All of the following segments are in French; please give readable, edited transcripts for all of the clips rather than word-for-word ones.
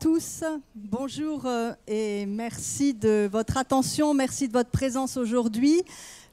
tous, bonjour et merci de votre attention, merci de votre présence aujourd'hui.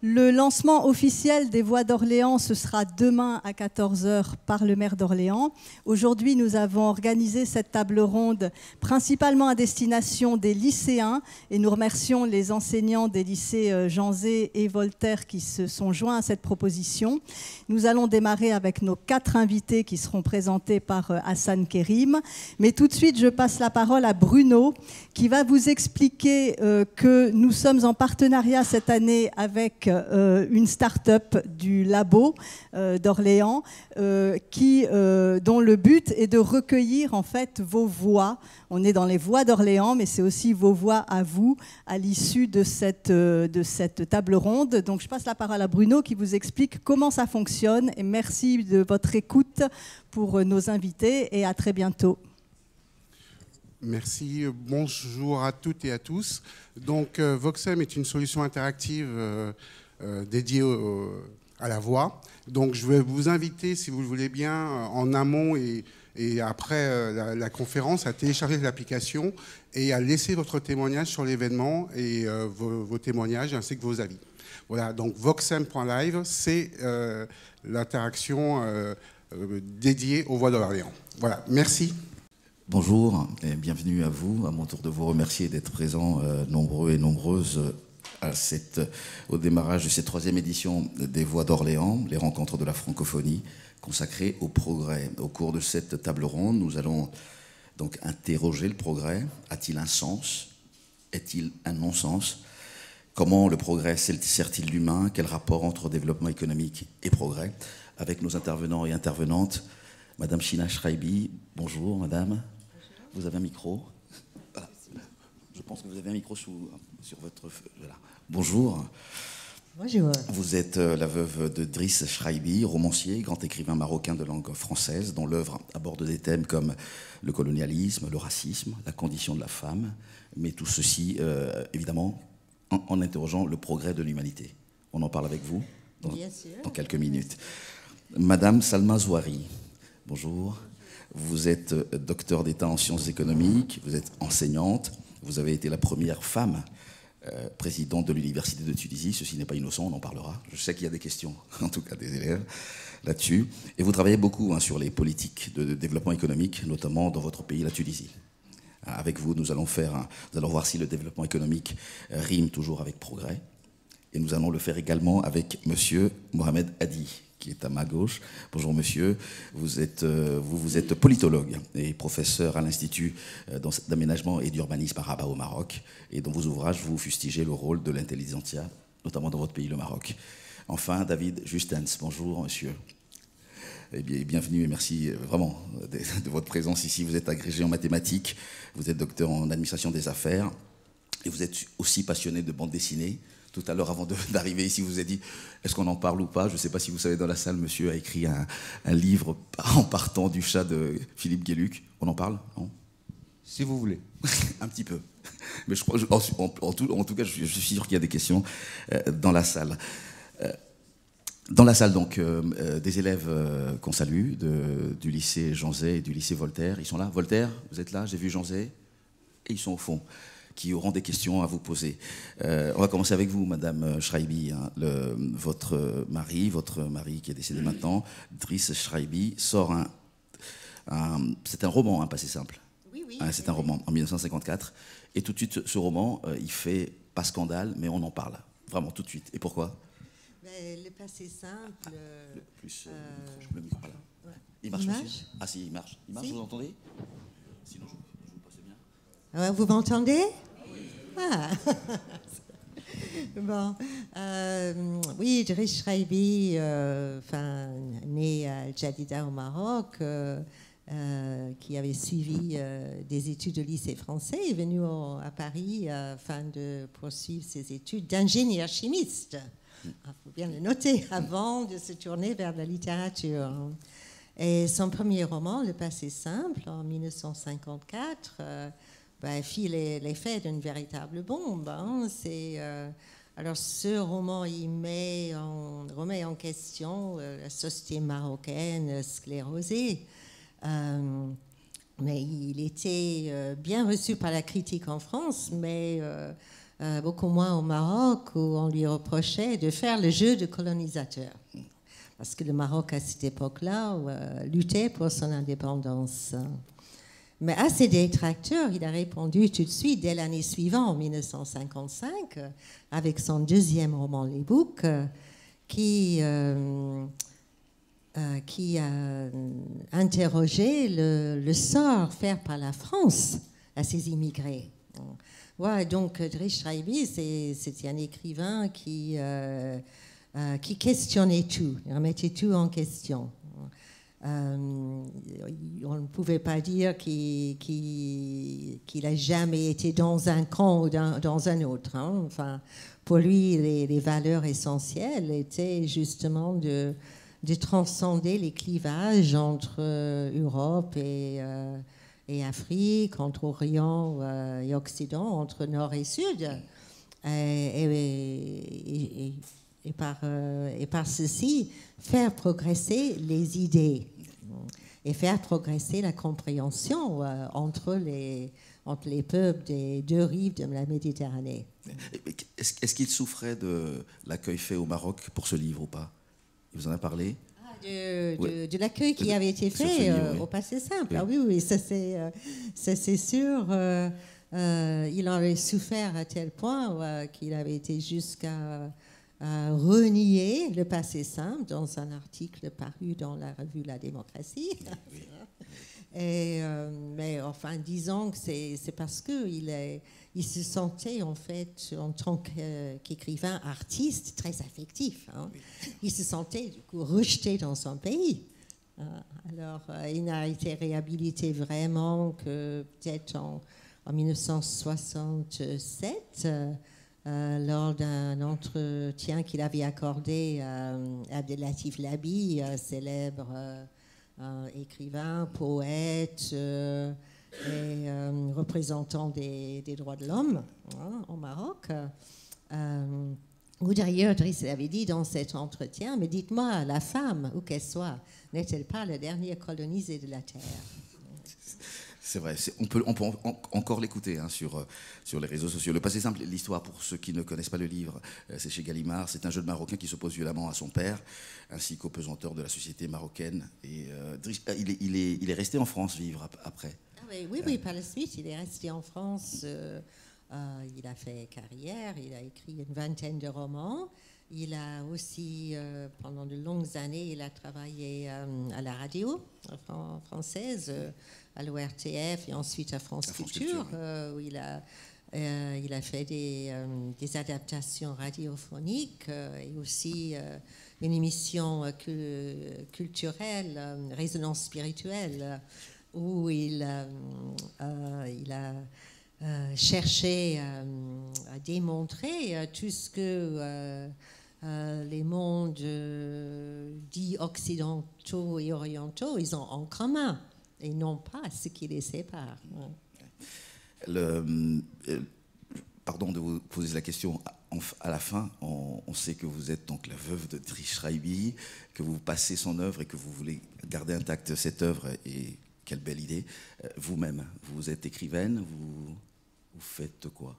Le lancement officiel des Voix d'Orléans, ce sera demain à 14 h par le maire d'Orléans. Aujourd'hui, nous avons organisé cette table ronde principalement à destination des lycéens et nous remercions les enseignants des lycées Jean Zay et Voltaire qui se sont joints à cette proposition. Nous allons démarrer avec nos 4 invités qui seront présentés par Hassan Kerim. Mais tout de suite, je passe la parole à Bruno qui va vous expliquer que nous sommes en partenariat cette année avec une start-up du labo d'Orléans dont le but est de recueillir en fait vos voix. On est dans les Voix d'Orléans, mais c'est aussi vos voix à vous à l'issue de cette table ronde. Donc je passe la parole à Bruno qui vous explique comment ça fonctionne et merci de votre écoute pour nos invités et à très bientôt. Merci, bonjour à toutes et à tous. Donc Voxem est une solution interactive dédiée à la voix. Donc je vais vous inviter, si vous le voulez bien, en amont et après la conférence, à télécharger l'application et à laisser votre témoignage sur l'événement et vos témoignages ainsi que vos avis. Voilà, donc voxem.live, c'est l'interaction dédiée aux Voix d'Orléans. Voilà, merci. Bonjour et bienvenue à vous. À mon tour de vous remercier d'être présents nombreux et nombreuses au démarrage de cette 3e édition des Voix d'Orléans, les rencontres de la francophonie consacrées au progrès. Au cours de cette table ronde, nous allons donc interroger le progrès. A-t-il un sens? Est-il un non-sens? Comment le progrès sert-il l'humain? Quel rapport entre développement économique et progrès? Avec nos intervenants et intervenantes, Madame China Shraibi, bonjour Madame. Vous avez un micro? Voilà. Je pense que vous avez un micro sur votre... Voilà. Bonjour. Bonjour. Vous êtes la veuve de Driss Shraibi, romancier, grand écrivain marocain de langue française, dont l'œuvre aborde des thèmes comme le colonialisme, le racisme, la condition de la femme, mais tout ceci, évidemment, en interrogeant le progrès de l'humanité. On en parle avec vous dans quelques minutes. Madame Salma Zouari, bonjour. Vous êtes docteur d'État en sciences économiques, vous êtes enseignante, vous avez été la première femme présidente de l'Université de Tunisie. Ceci n'est pas innocent, on en parlera. Je sais qu'il y a des questions, en tout cas des élèves, là-dessus. Et vous travaillez beaucoup sur les politiques de développement économique, notamment dans votre pays, la Tunisie. Avec vous, nous allons voir si le développement économique rime toujours avec progrès. Et nous allons le faire également avec monsieur Mohamed Hadi, qui est à ma gauche. Bonjour monsieur, vous êtes politologue et professeur à l'Institut d'aménagement et d'urbanisme à Rabat au Maroc, et dans vos ouvrages, vous fustigez le rôle de l'intelligentsia, notamment dans votre pays, le Maroc. Enfin, David Justens, bonjour monsieur. Eh bien, bienvenue et merci vraiment de votre présence ici. Vous êtes agrégé en mathématiques, vous êtes docteur en administration des affaires, et vous êtes aussi passionné de bande dessinée. Tout à l'heure, avant d'arriver ici, vous avez dit, est-ce qu'on en parle ou pas? Je ne sais pas si vous savez, dans la salle, monsieur a écrit un livre en partant du chat de Philippe Gueluc. On en parle? Non? Si vous voulez. Un petit peu. Mais je crois, en tout cas, je suis sûr qu'il y a des questions dans la salle. Dans la salle, donc, des élèves qu'on salue, du lycée Jean Zay et du lycée Voltaire. Ils sont là? Voltaire, vous êtes là? J'ai vu Jean Zay. Et ils sont au fond, qui auront des questions à vous poser. On va commencer avec vous, Madame Shraibi. Hein. Votre mari qui est décédé maintenant, Driss Shraibi, sort c'est un roman, Passé simple. Oui, oui. C'est un roman, en 1954. Et tout de suite, ce roman, il fait pas scandale, mais on en parle. Vraiment, tout de suite. Et pourquoi? Le passé simple... le micro, là. Ouais. Il marche aussi? Ah si, il marche. Il marche, si. Vous entendez? Sinon, je vous passe bien. Vous m'entendez? Ah. Bon, oui, Driss Shraibi, né à Al Jadida au Maroc, qui avait suivi des études au lycée français, est venu à Paris afin de poursuivre ses études d'ingénieur chimiste. Il faut bien le noter, avant de se tourner vers la littérature. Et son premier roman, Le passé simple, en 1954, fit l'effet d'une véritable bombe. Hein. Alors ce roman, il remet en question la société marocaine sclérosée. mais il était bien reçu par la critique en France, mais beaucoup moins au Maroc, où on lui reprochait de faire le jeu de colonisateur. Parce que le Maroc, à cette époque-là, luttait pour son indépendance. Mais à ses détracteurs, il a répondu tout de suite, dès l'année suivante, en 1955, avec son deuxième roman, Les Boucs, qui a interrogé le sort fait par la France à ces immigrés. Ouais, donc, Driss Schreiber, c'était un écrivain qui questionnait tout, il remettait tout en question. On ne pouvait pas dire qu'il n'a jamais été dans un camp ou dans un autre. Hein. Enfin, pour lui, les valeurs essentielles étaient justement de transcender les clivages entre Europe et Afrique, entre Orient et Occident, entre Nord et Sud. Et par ceci, faire progresser les idées et faire progresser la compréhension entre les peuples des deux rives de la Méditerranée. Est-ce qu'il souffrait de l'accueil fait au Maroc pour ce livre ou pas? Il vous en a parlé? De l'accueil qui avait été fait au passé simple. Oui. Ah oui, ça c'est sûr. Il en avait souffert à tel point qu'il avait été jusqu'à renier le passé simple dans un article paru dans la revue La Démocratie. Oui. Mais enfin, disons que c'est parce qu'il se sentait en fait en tant qu'écrivain artiste très affectif. Hein. Oui. Il se sentait du coup rejeté dans son pays. Alors, il n'a été réhabilité vraiment que peut-être en 1967. Lors d'un entretien qu'il avait accordé à Abdelatif Labi, célèbre écrivain, poète et représentant des droits de l'homme au Maroc. Ou d'ailleurs, Driss avait dit dans cet entretien, mais dites-moi, la femme, où qu'elle soit, n'est-elle pas la dernière colonisée de la Terre? C'est vrai, on peut encore l'écouter sur les réseaux sociaux. Le passé simple, l'histoire, pour ceux qui ne connaissent pas le livre, c'est chez Gallimard. C'est un jeune Marocain qui s'oppose violemment à son père, ainsi qu'aux pesanteurs de la société marocaine. Et il est resté en France vivre après. Oui, par la suite, il est resté en France. Il a fait carrière, il a écrit une vingtaine de romans. Il a aussi, pendant de longues années, il a travaillé à la radio française, à l'ORTF et ensuite à France Culture, où il a fait des adaptations radiophoniques et aussi une émission culturelle, Résonance spirituelle, où il a cherché à démontrer tout ce que les mondes dits occidentaux et orientaux, ils ont en commun et non pas ce qui les sépare. Pardon de vous poser la question. À la fin, on sait que vous êtes donc la veuve de Driss Schreiber, que vous passez son œuvre et que vous voulez garder intacte cette œuvre. Et quelle belle idée. Vous-même, vous êtes écrivaine, vous faites quoi?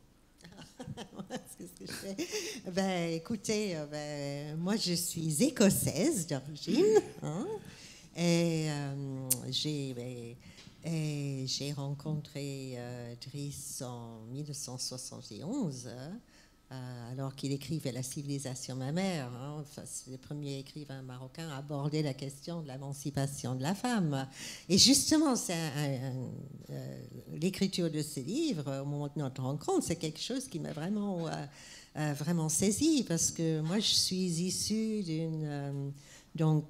Qu'est-ce que je fais? Écoutez, moi je suis écossaise d'origine, hein, et j'ai rencontré Driss en 1971, alors qu'il écrivait La civilisation mammaire. Hein. Enfin, c'est le premier écrivain marocain à aborder la question de l'émancipation de la femme. Et justement, l'écriture de ce livre, au moment de notre rencontre, c'est quelque chose qui m'a vraiment, vraiment saisi, parce que moi, je suis issue d'un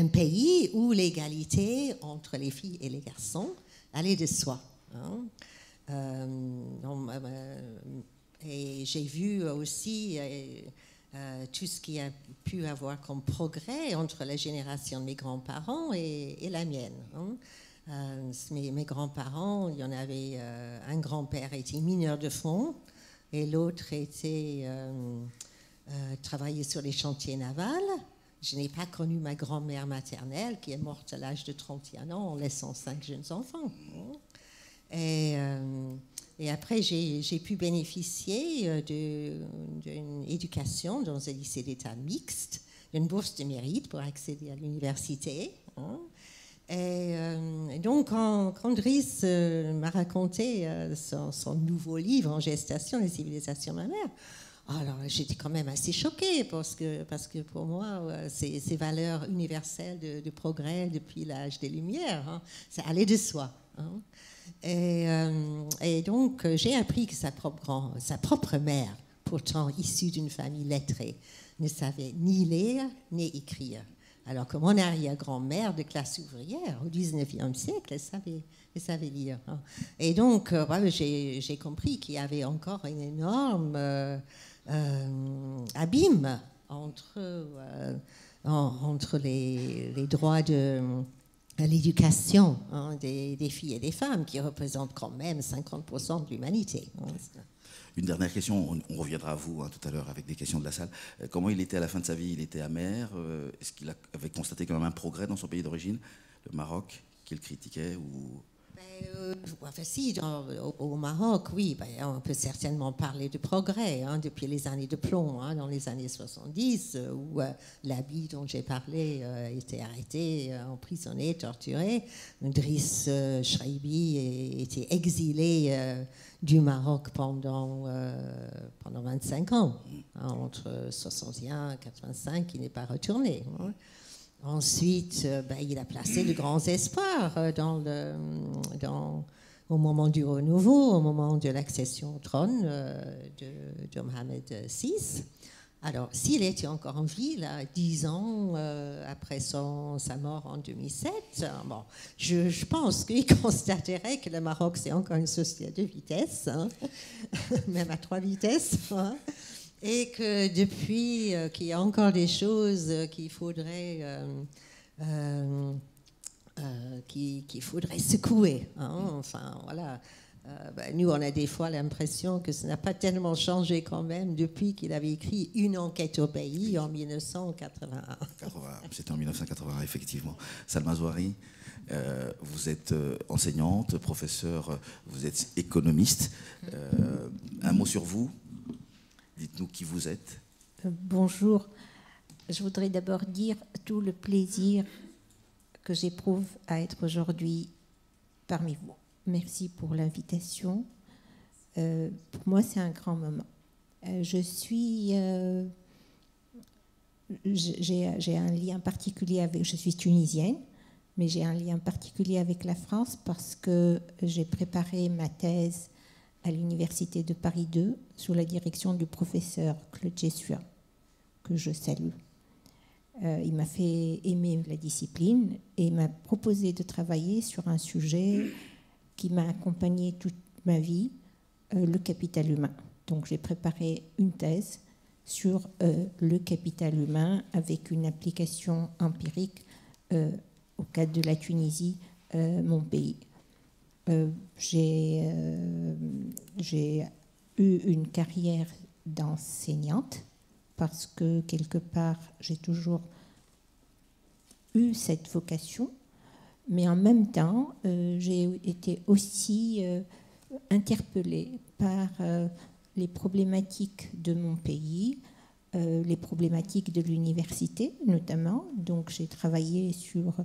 pays où l'égalité entre les filles et les garçons allait de soi. Hein. Et j'ai vu aussi tout ce qui a pu avoir comme progrès entre la génération de mes grands-parents et la mienne. Hein. Mes grands-parents, il y en avait un grand-père était mineur de fond et l'autre était travaillait sur les chantiers navals. Je n'ai pas connu ma grand-mère maternelle qui est morte à l'âge de 31 ans en laissant 5 jeunes enfants. Et après, j'ai pu bénéficier d'une éducation dans un lycée d'État mixte, d'une bourse de mérite pour accéder à l'université. Et donc, quand Driss m'a raconté son nouveau livre en gestation, Les civilisations mammaires, alors j'étais quand même assez choquée parce que pour moi, ces valeurs universelles de progrès depuis l'âge des Lumières, ça allait de soi. Et donc, j'ai appris que sa propre mère, pourtant issue d'une famille lettrée, ne savait ni lire ni écrire. Alors que mon arrière-grand-mère de classe ouvrière, au 19e siècle, elle savait lire. Et donc, j'ai compris qu'il y avait encore un énorme abîme entre les droits à l'éducation des filles et des femmes, qui représentent quand même 50% de l'humanité. Une dernière question, on reviendra à vous tout à l'heure avec des questions de la salle. Comment il était à la fin de sa vie? Il était amer? Est-ce qu'il avait constaté quand même un progrès dans son pays d'origine, le Maroc, qu'il critiquait ou... Au Maroc, oui, on peut certainement parler de progrès depuis les années de plomb, dans les années 70, où l'habit dont j'ai parlé était arrêté, emprisonné, torturé. Driss Shraibi était exilé du Maroc pendant 25 ans, entre 61 et 85, il n'est pas retourné. Ensuite, il a placé de grands espoirs au moment du renouveau, au moment de l'accession au trône de Mohamed VI. Alors, s'il était encore en vie, là, 10 ans après sa mort en 2007, je pense qu'il constaterait que le Maroc, c'est encore une société de vitesse, même à 3 vitesses. Et que depuis, qu'il y a encore des choses qu'il faudrait secouer. Enfin, voilà. Nous, on a des fois l'impression que ça n'a pas tellement changé quand même depuis qu'il avait écrit Une enquête au pays en 1981. C'était en 1981, effectivement. Salma Zouari, vous êtes enseignante, professeure, vous êtes économiste. Un mot sur vous? Dites-nous qui vous êtes. Bonjour. Je voudrais d'abord dire tout le plaisir que j'éprouve à être aujourd'hui parmi vous. Merci pour l'invitation. Pour moi, c'est un grand moment. J'ai un lien particulier avec... Je suis tunisienne, mais j'ai un lien particulier avec la France parce que j'ai préparé ma thèse à l'Université de Paris 2, sous la direction du professeur Claude Jessua, que je salue. Il m'a fait aimer la discipline et m'a proposé de travailler sur un sujet qui m'a accompagné toute ma vie, le capital humain. Donc j'ai préparé une thèse sur le capital humain avec une application empirique au cas de la Tunisie, mon pays. J'ai eu une carrière d'enseignante parce que quelque part j'ai toujours eu cette vocation, mais en même temps j'ai été aussi interpellée par les problématiques de mon pays, les problématiques de l'université notamment. Donc j'ai travaillé sur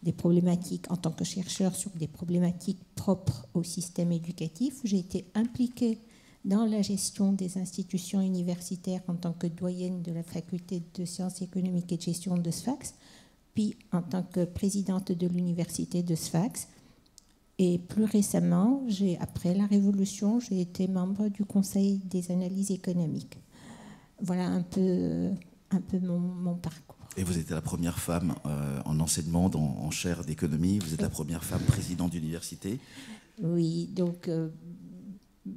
des problématiques en tant que chercheur, sur des problématiques propres au système éducatif. J'ai été impliquée dans la gestion des institutions universitaires en tant que doyenne de la faculté de sciences économiques et de gestion de Sfax, puis en tant que présidente de l'université de Sfax. Et plus récemment, après la Révolution, j'ai été membre du Conseil des analyses économiques. Voilà un peu mon parcours. Et vous êtes la première femme en enseignement en chaire d'économie. Vous êtes la première femme présidente d'université. Oui, donc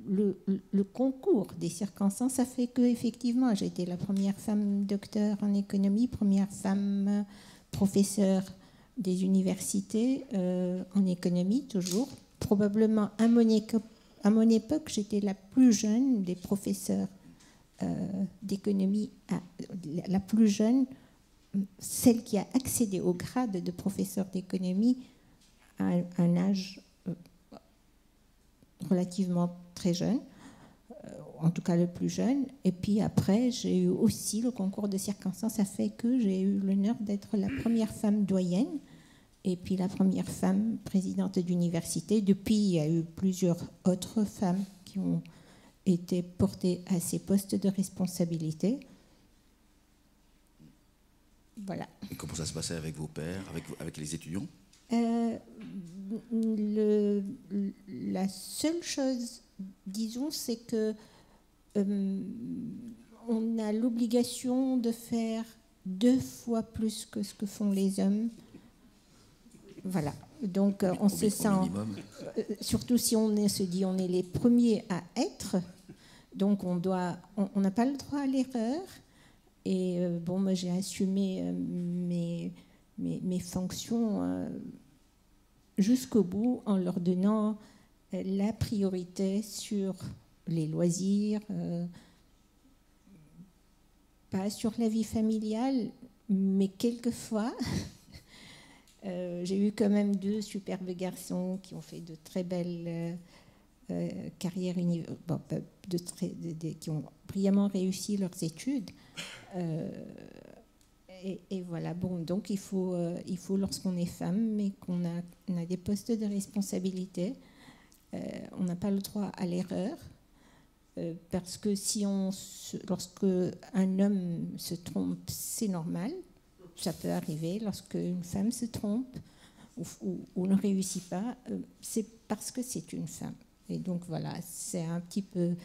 le concours des circonstances a fait que effectivement, j'ai été la première femme docteur en économie, première femme professeure des universités en économie toujours. Probablement à mon époque, j'étais la plus jeune des professeurs d'économie, la plus jeune celle qui a accédé au grade de professeur d'économie à un âge relativement très jeune, en tout cas le plus jeune. Et puis après, j'ai eu aussi le concours de circonstances a fait que j'ai eu l'honneur d'être la première femme doyenne et puis la première femme présidente d'université. Depuis, il y a eu plusieurs autres femmes qui ont été portées à ces postes de responsabilité. Voilà. Et comment ça se passait avec vos pairs, avec les étudiants? La seule chose, disons, c'est que on a l'obligation de faire 2 fois plus que ce que font les hommes. Voilà. Donc on se sent, surtout si on se dit on est les premiers à être, donc on n'a pas le droit à l'erreur. Et bon, moi j'ai assumé mes fonctions jusqu'au bout en leur donnant la priorité sur les loisirs, pas sur la vie familiale, mais quelquefois, j'ai eu quand même 2 superbes garçons qui ont fait de très belles carrières, qui ont brillamment réussi leurs études. Et voilà, bon, donc il faut lorsqu'on est femme, mais qu'on a des postes de responsabilité, on n'a pas le droit à l'erreur, parce que lorsque un homme se trompe, c'est normal, ça peut arriver. Lorsque une femme se trompe ou ne réussit pas, c'est parce que c'est une femme. Et donc voilà, c'est un petit peu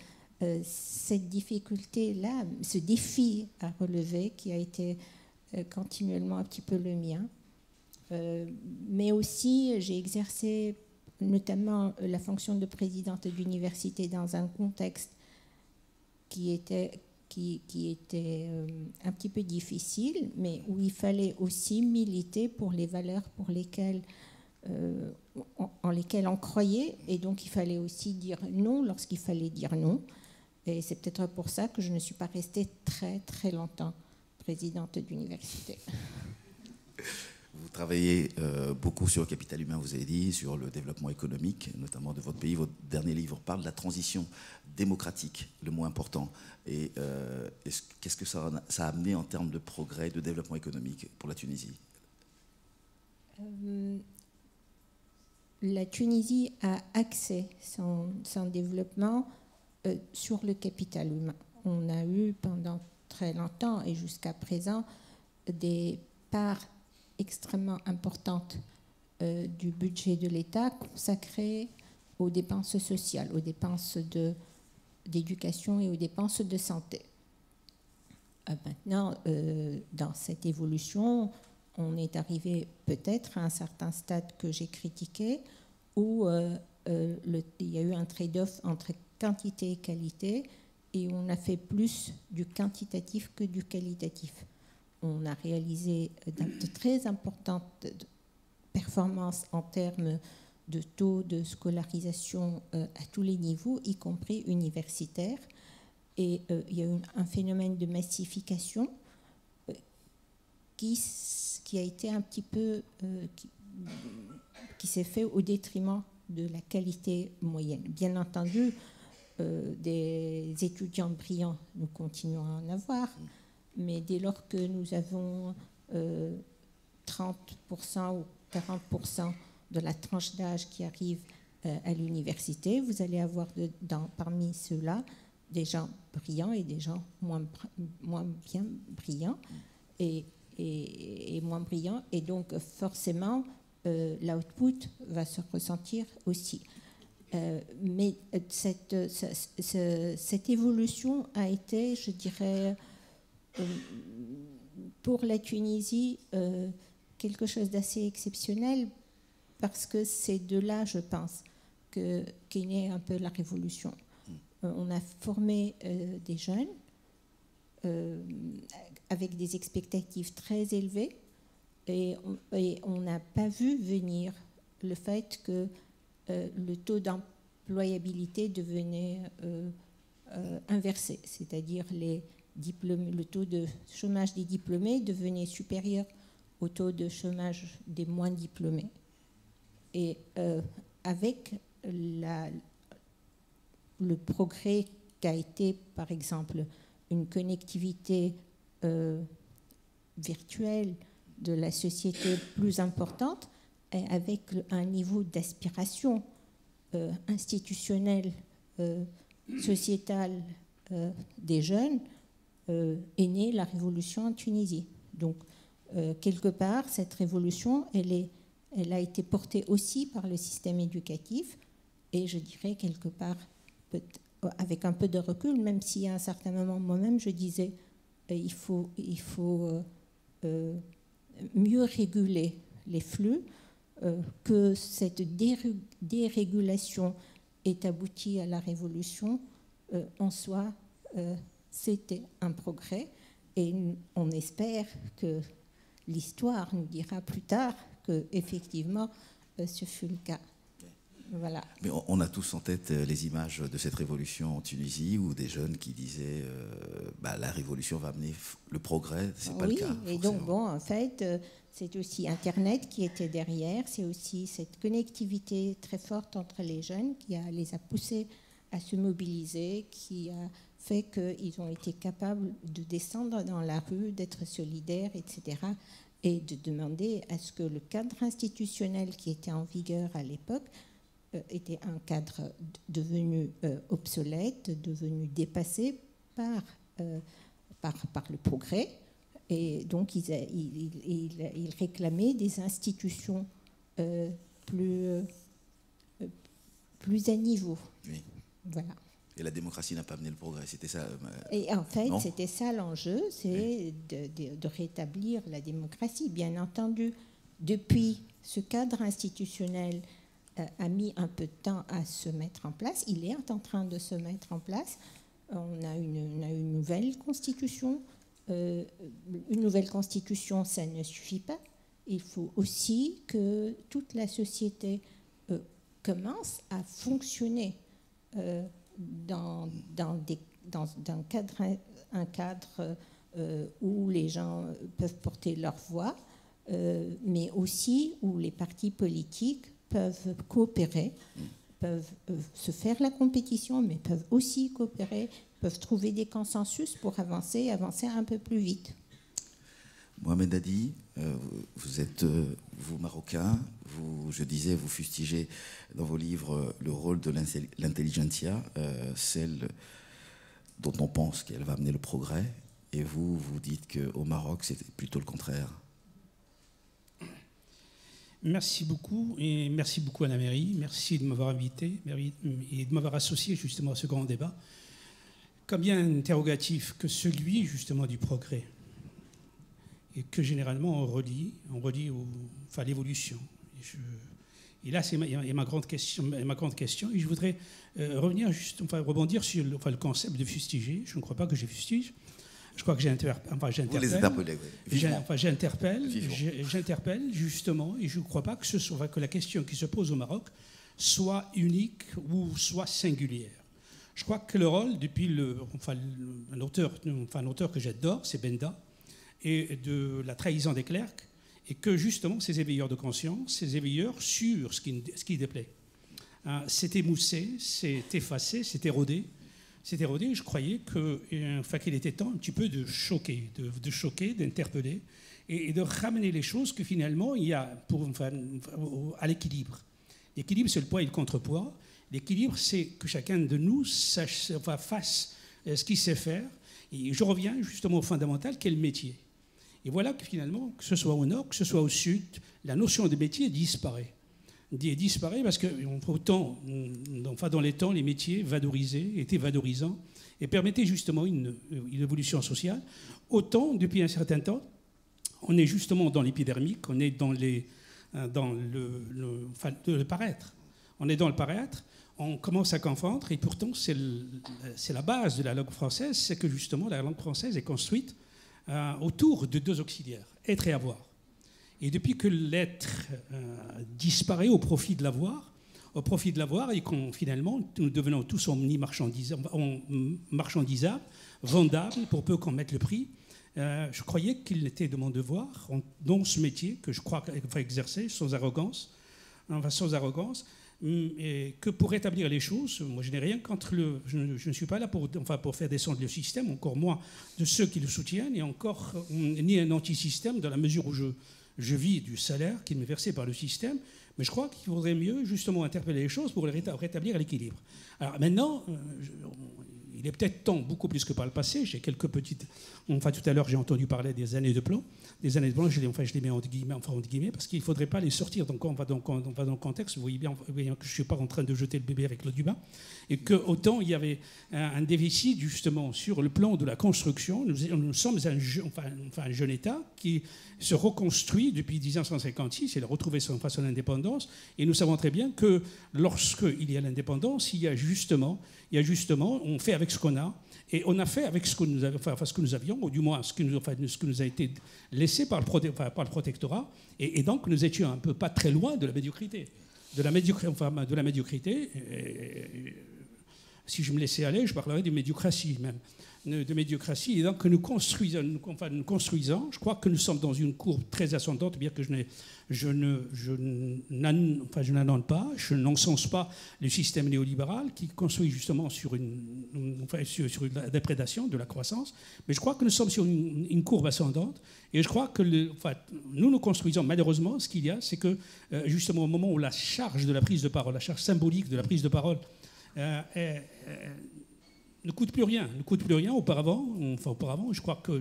cette difficulté-là, ce défi à relever qui a été continuellement un petit peu le mien. Mais aussi, j'ai exercé notamment la fonction de présidente d'université dans un contexte qui était un petit peu difficile, mais où il fallait aussi militer pour les valeurs pour lesquelles, en lesquelles on croyait, et donc il fallait aussi dire non lorsqu'il fallait dire non. Et c'est peut-être pour ça que je ne suis pas restée très très longtemps présidente d'université. Vous travaillez beaucoup sur le capital humain, vous avez dit, sur le développement économique, notamment de votre pays. Votre dernier livre parle de la transition démocratique, le mot important. Et qu'est-ce que ça a amené en termes de progrès, de développement économique pour la Tunisie? La Tunisie a axé son développement sur le capital humain. On a eu pendant très longtemps et jusqu'à présent des parts extrêmement importantes du budget de l'État consacrées aux dépenses sociales, aux dépenses d'éducation et aux dépenses de santé. Maintenant, dans cette évolution, on est arrivé peut-être à un certain stade que j'ai critiqué, où il y a eu un trade-off entre quantité et qualité, et on a fait plus du quantitatif que du qualitatif. On a réalisé de très importantes performances en termes de taux de scolarisation à tous les niveaux, y compris universitaires. Et il y a eu un phénomène de massification qui a été un petit peu... qui s'est fait au détriment de la qualité moyenne. Bien entendu, des étudiants brillants, nous continuons à en avoir, mais dès lors que nous avons 30% ou 40% de la tranche d'âge qui arrive à l'université, vous allez avoir parmi ceux-là des gens brillants et des gens moins bien brillants et moins brillants. Et donc forcément, l'output va se ressentir aussi. Mais cette évolution a été, je dirais, pour la Tunisie, quelque chose d'assez exceptionnel, parce que c'est de là, je pense, qu'est née un peu la révolution. On a formé des jeunes avec des expectatives très élevées, et on n'a pas vu venir le fait que le taux d'employabilité devenait inversé, c'est-à-dire le taux de chômage des diplômés devenait supérieur au taux de chômage des moins diplômés. Et avec le progrès qu'a été, par exemple, une connectivité virtuelle de la société plus importante, et avec un niveau d'aspiration institutionnelle, sociétale des jeunes, est née la révolution en Tunisie. Donc, quelque part, cette révolution, elle a été portée aussi par le système éducatif, et je dirais quelque part, avec un peu de recul, même si à un certain moment, moi-même, je disais il faut mieux réguler les flux, que cette dérégulation ait abouti à la révolution, en soi, c'était un progrès, et on espère que l'histoire nous dira plus tard qu'effectivement, ce fut le cas. Voilà. Mais on a tous en tête les images de cette révolution en Tunisie, où des jeunes qui disaient la révolution va amener le progrès. C'est pas le cas. Oui, et donc bon, en fait, c'est aussi Internet qui était derrière. C'est aussi cette connectivité très forte entre les jeunes qui les a poussés à se mobiliser, qui a fait qu'ils ont été capables de descendre dans la rue, d'être solidaires, etc., et de demander à ce que le cadre institutionnel qui était en vigueur à l'époque était un cadre devenu obsolète, devenu dépassé par le progrès. Et donc, ils réclamaient des institutions plus à niveau. Oui. Voilà. Et la démocratie n'a pas amené le progrès, c'était ça. Et en fait, c'était ça l'enjeu, c'est de rétablir la démocratie. Bien entendu, depuis ce cadre institutionnel a mis un peu de temps à se mettre en place. Il est en train de se mettre en place. On a une nouvelle constitution. Une nouvelle constitution, ça ne suffit pas. Il faut aussi que toute la société commence à fonctionner dans un cadre où les gens peuvent porter leur voix, mais aussi où les partis politiques peuvent coopérer, peuvent se faire la compétition, mais peuvent aussi coopérer, peuvent trouver des consensus pour avancer un peu plus vite. Mohamed Hadi, vous êtes, vous, marocain, je disais, vous fustigez dans vos livres le rôle de l'intelligentsia, celle dont on pense qu'elle va amener le progrès, et vous dites qu'au Maroc, c'est plutôt le contraire. Merci beaucoup, et merci beaucoup à la mairie. Merci de m'avoir invité et de m'avoir associé justement à ce grand débat. Combien interrogatif que celui justement du progrès, et que généralement on relie à l'évolution. Et là, c'est ma grande question. Et je voudrais rebondir sur le concept de fustiger. Je ne crois pas que je fustige. Je crois que j'interpelle justement, et je ne crois pas que la question qui se pose au Maroc soit unique ou soit singulière. Je crois que le rôle, depuis un auteur que j'adore, c'est Benda, et de la trahison des clercs, et que justement ces éveilleurs de conscience, ces éveilleurs sur ce qui déplaît. C'est émoussé, c'est effacé, c'est érodé. Je croyais qu'il était temps un petit peu de choquer, d'interpeller et de ramener les choses que finalement il y a à l'équilibre. L'équilibre, c'est le poids et le contrepoids. L'équilibre, c'est que chacun de nous fasse ce qu'il sait faire. Et je reviens justement au fondamental, qu'est le métier. Et voilà que finalement, que ce soit au nord, que ce soit au sud, la notion de métier disparaît. Disparaît parce que autant, dans les temps, les métiers étaient valorisants et permettaient justement une évolution sociale. Autant, depuis un certain temps, on est justement dans l'épidermique, on est dans le paraître. On est dans le paraître, on commence à confondre, et pourtant c'est la base de la langue française, c'est que justement la langue française est construite autour de deux auxiliaires, être et avoir. Et depuis que l'être disparaît au profit de l'avoir, au profit de l'avoir, et quand finalement nous devenons tous marchandisables, vendables, pour peu qu'on mette le prix. Je croyais qu'il était de mon devoir, dans ce métier que je crois qu'il faut exercer sans arrogance, et que pour rétablir les choses, moi je n'ai rien contre je ne suis pas là pour faire descendre le système, encore moins de ceux qui le soutiennent, et encore ni un anti-système dans la mesure où je vis du salaire qui m'est versé par le système, mais je crois qu'il vaudrait mieux justement interpeller les choses pour rétablir l'équilibre. Alors maintenant, il est peut-être temps, beaucoup plus que par le passé, j'ai quelques petites... Enfin, tout à l'heure, j'ai entendu parler des années de plan. Des années de plan, je les mets entre guillemets, parce qu'il ne faudrait pas les sortir. Donc, on va dans le contexte. Vous voyez bien que je ne suis pas en train de jeter le bébé avec l'eau du bain. Et qu'autant il y avait un déficit, justement, sur le plan de la construction. Nous sommes un jeune État qui se reconstruit depuis 1956. Il a retrouvé son indépendance. Et nous savons très bien que lorsqu'il y a l'indépendance, il y a justement, on fait avec ce qu'on a. Et on a fait avec ce que nous avions, ou du moins ce que nous a été laissé par le protectorat. Et donc, nous étions un peu pas très loin de la médiocrité. De la médiocrité. Si je me laissais aller, je parlerais de médiocratie même. De médiocratie. Et donc, nous construisons, je crois que nous sommes dans une courbe très ascendante, bien que je n'annonce pas, je n'encense pas le système néolibéral qui construit justement sur la déprédation de la croissance. Mais je crois que nous sommes sur une courbe ascendante. Et je crois que nous construisons, malheureusement, ce qu'il y a, c'est que justement au moment où la charge de la prise de parole, la charge symbolique de la prise de parole ne coûte plus rien. Auparavant, je crois que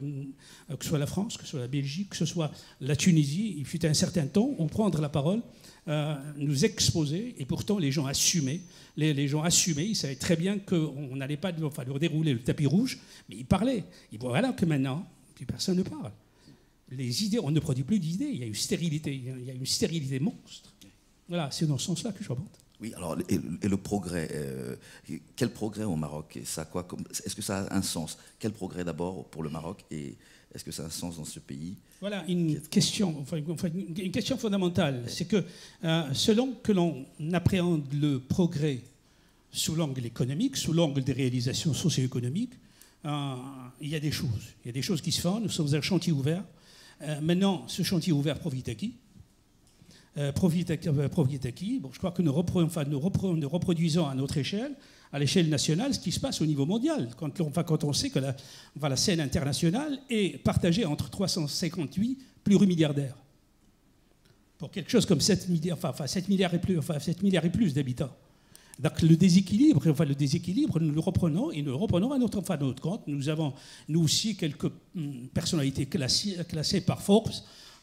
ce soit la France, que ce soit la Belgique, que ce soit la Tunisie, il fut un certain temps, on prendre la parole, nous exposer, et pourtant les gens assumaient. Les gens assumaient, ils savaient très bien qu'on n'allait pas leur dérouler le tapis rouge, mais ils parlaient. Et voilà que maintenant, plus personne ne parle. Les idées, on ne produit plus d'idées, il y a une stérilité monstre. Voilà, c'est dans ce sens-là que je remonte. Oui, alors, et le progrès, quel progrès au Maroc? Est-ce que ça a un sens? Quel progrès d'abord pour le Maroc, et est-ce que ça a un sens dans ce pays? Voilà une question fondamentale. C'est que selon que l'on appréhende le progrès sous l'angle économique, sous l'angle des réalisations socio-économiques, il y a des choses. Il y a des choses qui se font. Nous sommes un chantier ouvert. Maintenant, ce chantier ouvert profite à qui? Profite à qui? Bon, je crois que nous reproduisons à notre échelle, à l'échelle nationale, ce qui se passe au niveau mondial. Quand on sait que la scène internationale est partagée entre 358 plurimilliardaires. Pour quelque chose comme 7 milliards et plus d'habitants. Donc le déséquilibre, nous le reprenons et nous le reprenons à notre compte. Nous avons, nous aussi, quelques personnalités classées par Forbes,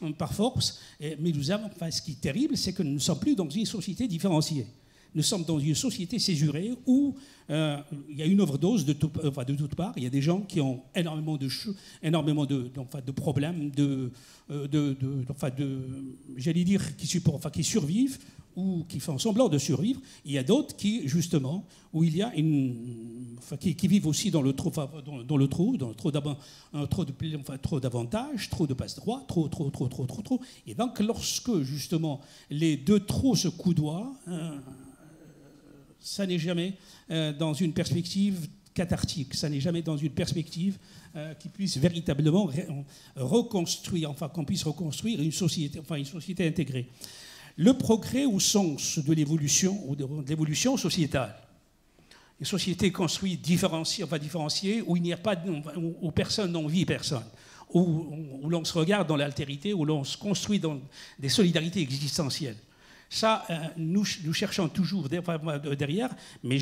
mais nous avons, ce qui est terrible, c'est que nous ne sommes plus dans une société différenciée. Nous sommes dans une société césurée où il y a une overdose de toutes parts. Il y a des gens qui ont énormément de problèmes, j'allais dire, qui survivent ou qui font semblant de survivre. Il y a d'autres qui, justement, où il y a qui vivent aussi dans le trop d'avantages, trop de passe-droit, trop. Et donc, lorsque, justement, les deux trop se coudoient, ça n'est jamais dans une perspective cathartique, ça n'est jamais dans une perspective qui puisse véritablement reconstruire, qu'on puisse reconstruire une société intégrée. Le progrès au sens de l'évolution sociétale. Une société construite, différenciée, où il n'y a pas, où personne n'envie personne, où l'on se regarde dans l'altérité, où l'on se construit dans des solidarités existentielles. Ça, nous cherchons toujours derrière, mais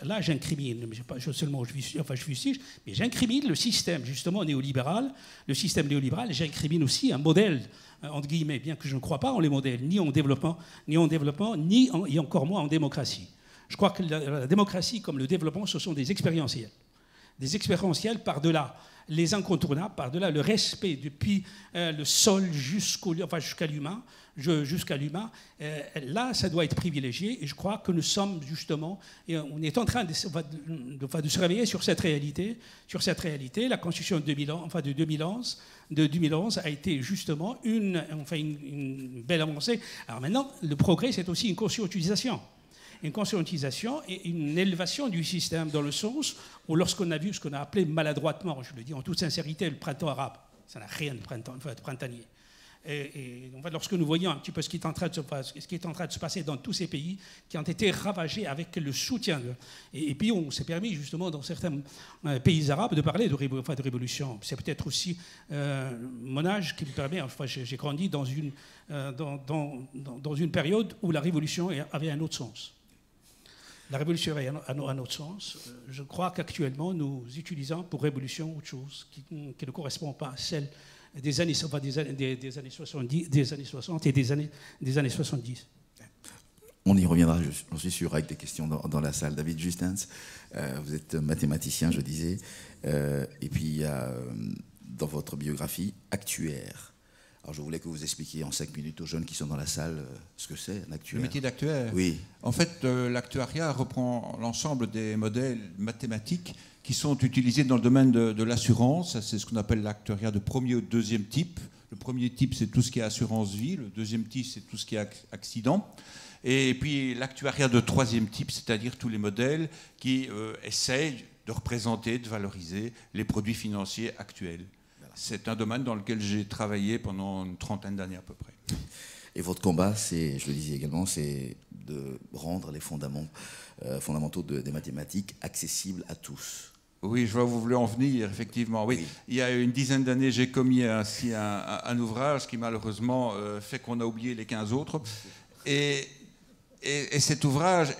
là, j'incrimine, pas seulement je fustige, mais j'incrimine le système, justement, néolibéral. Le système néolibéral, j'incrimine aussi un modèle, entre guillemets, bien que je ne crois pas en les modèles, ni en développement, ni encore moins en démocratie. Je crois que la démocratie, comme le développement, ce sont des expérientiels. Des expérientiels par-delà les incontournables, par-delà le respect depuis le sol jusqu'à l'humain. Là, ça doit être privilégié, et je crois que nous sommes justement, et on est en train de se réveiller sur cette réalité. La Constitution de 2011 a été justement une belle avancée. Alors maintenant, le progrès, c'est aussi une conscientisation. une conscientisation et une élévation du système, dans le sens où lorsqu'on a vu ce qu'on a appelé maladroitement, je le dis en toute sincérité, le printemps arabe, ça n'a rien de printanier. Et en fait, lorsque nous voyons un petit peu ce qui est en train de se passer dans tous ces pays qui ont été ravagés avec le soutien, et puis on s'est permis justement dans certains pays arabes de parler de révolution. C'est peut-être aussi mon âge qui me permet, enfin j'ai grandi dans une période où la révolution avait un autre sens. La révolution avait un autre sens. Je crois qu'actuellement nous utilisons pour révolution autre chose qui ne correspond pas à celle des années 70 et des années 70. On y reviendra, j'en suis sûr, avec des questions dans la salle. David Justins, vous êtes mathématicien, je disais, et puis il y a dans votre biographie actuaire. Alors je voulais que vous expliquiez en 5 minutes aux jeunes qui sont dans la salle ce que c'est un actuaire. Le métier d'actuaire. Oui. En fait, l'actuariat reprend l'ensemble des modèles mathématiques qui sont utilisés dans le domaine de l'assurance. C'est ce qu'on appelle l'actuariat de premier ou de deuxième type. Le premier type, c'est tout ce qui est assurance vie. Le deuxième type, c'est tout ce qui est accident. Et puis l'actuariat de troisième type, c'est-à-dire tous les modèles qui essayent de représenter, de valoriser les produits financiers actuels. C'est un domaine dans lequel j'ai travaillé pendant une 30aine d'années à peu près. Et votre combat, c'est, je le disais également, c'est de rendre les fondamentaux des mathématiques accessibles à tous. Oui, je vois où vous voulez en venir, effectivement. Oui. Il y a une dizaine d'années, j'ai commis ainsi un ouvrage qui malheureusement fait qu'on a oublié les 15 autres. Et cet ouvrage,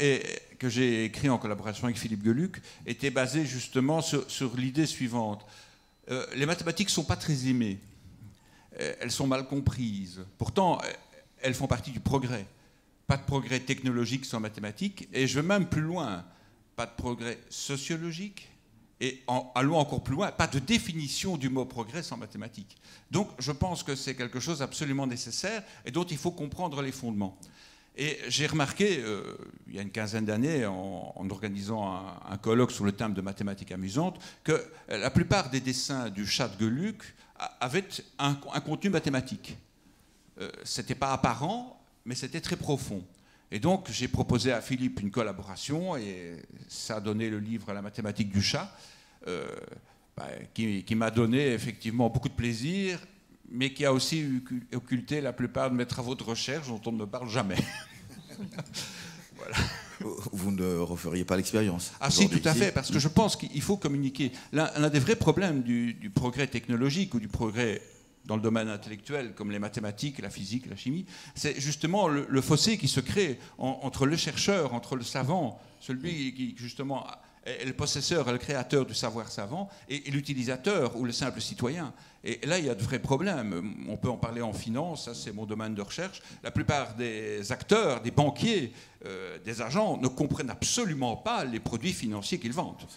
que j'ai écrit en collaboration avec Philippe Geluck, était basé justement sur l'idée suivante. Les mathématiques ne sont pas très aimées. Elles sont mal comprises. Pourtant, elles font partie du progrès. Pas de progrès technologique sans mathématiques. Et je vais même plus loin. Pas de progrès sociologique. Et allons encore plus loin, pas de définition du mot progrès sans mathématiques. Donc je pense que c'est quelque chose d'absolument nécessaire et dont il faut comprendre les fondements. Et j'ai remarqué, il y a une quinzaine d'années, en organisant un colloque sur le thème de mathématiques amusantes, que la plupart des dessins du chat de Geluck avaient un contenu mathématique. C'était pas apparent, mais c'était très profond. Et donc j'ai proposé à Philippe une collaboration et ça a donné le livre La mathématique du chat, qui m'a donné effectivement beaucoup de plaisir, mais qui a aussi occulté la plupart de mes travaux de recherche dont on ne me parle jamais. Voilà. Vous ne referiez pas l'expérience? Ah si, tout à fait, parce que je pense qu'il faut communiquer. L'un des vrais problèmes du progrès technologique ou du progrès dans le domaine intellectuel, comme les mathématiques, la physique, la chimie, c'est justement le fossé qui se crée entre le chercheur, entre le savant, celui qui justement est le possesseur et le créateur du savoir savant, et l'utilisateur ou le simple citoyen. Et là, il y a de vrais problèmes. On peut en parler en finance, ça c'est mon domaine de recherche. La plupart des acteurs, des banquiers, des agents ne comprennent absolument pas les produits financiers qu'ils vendent.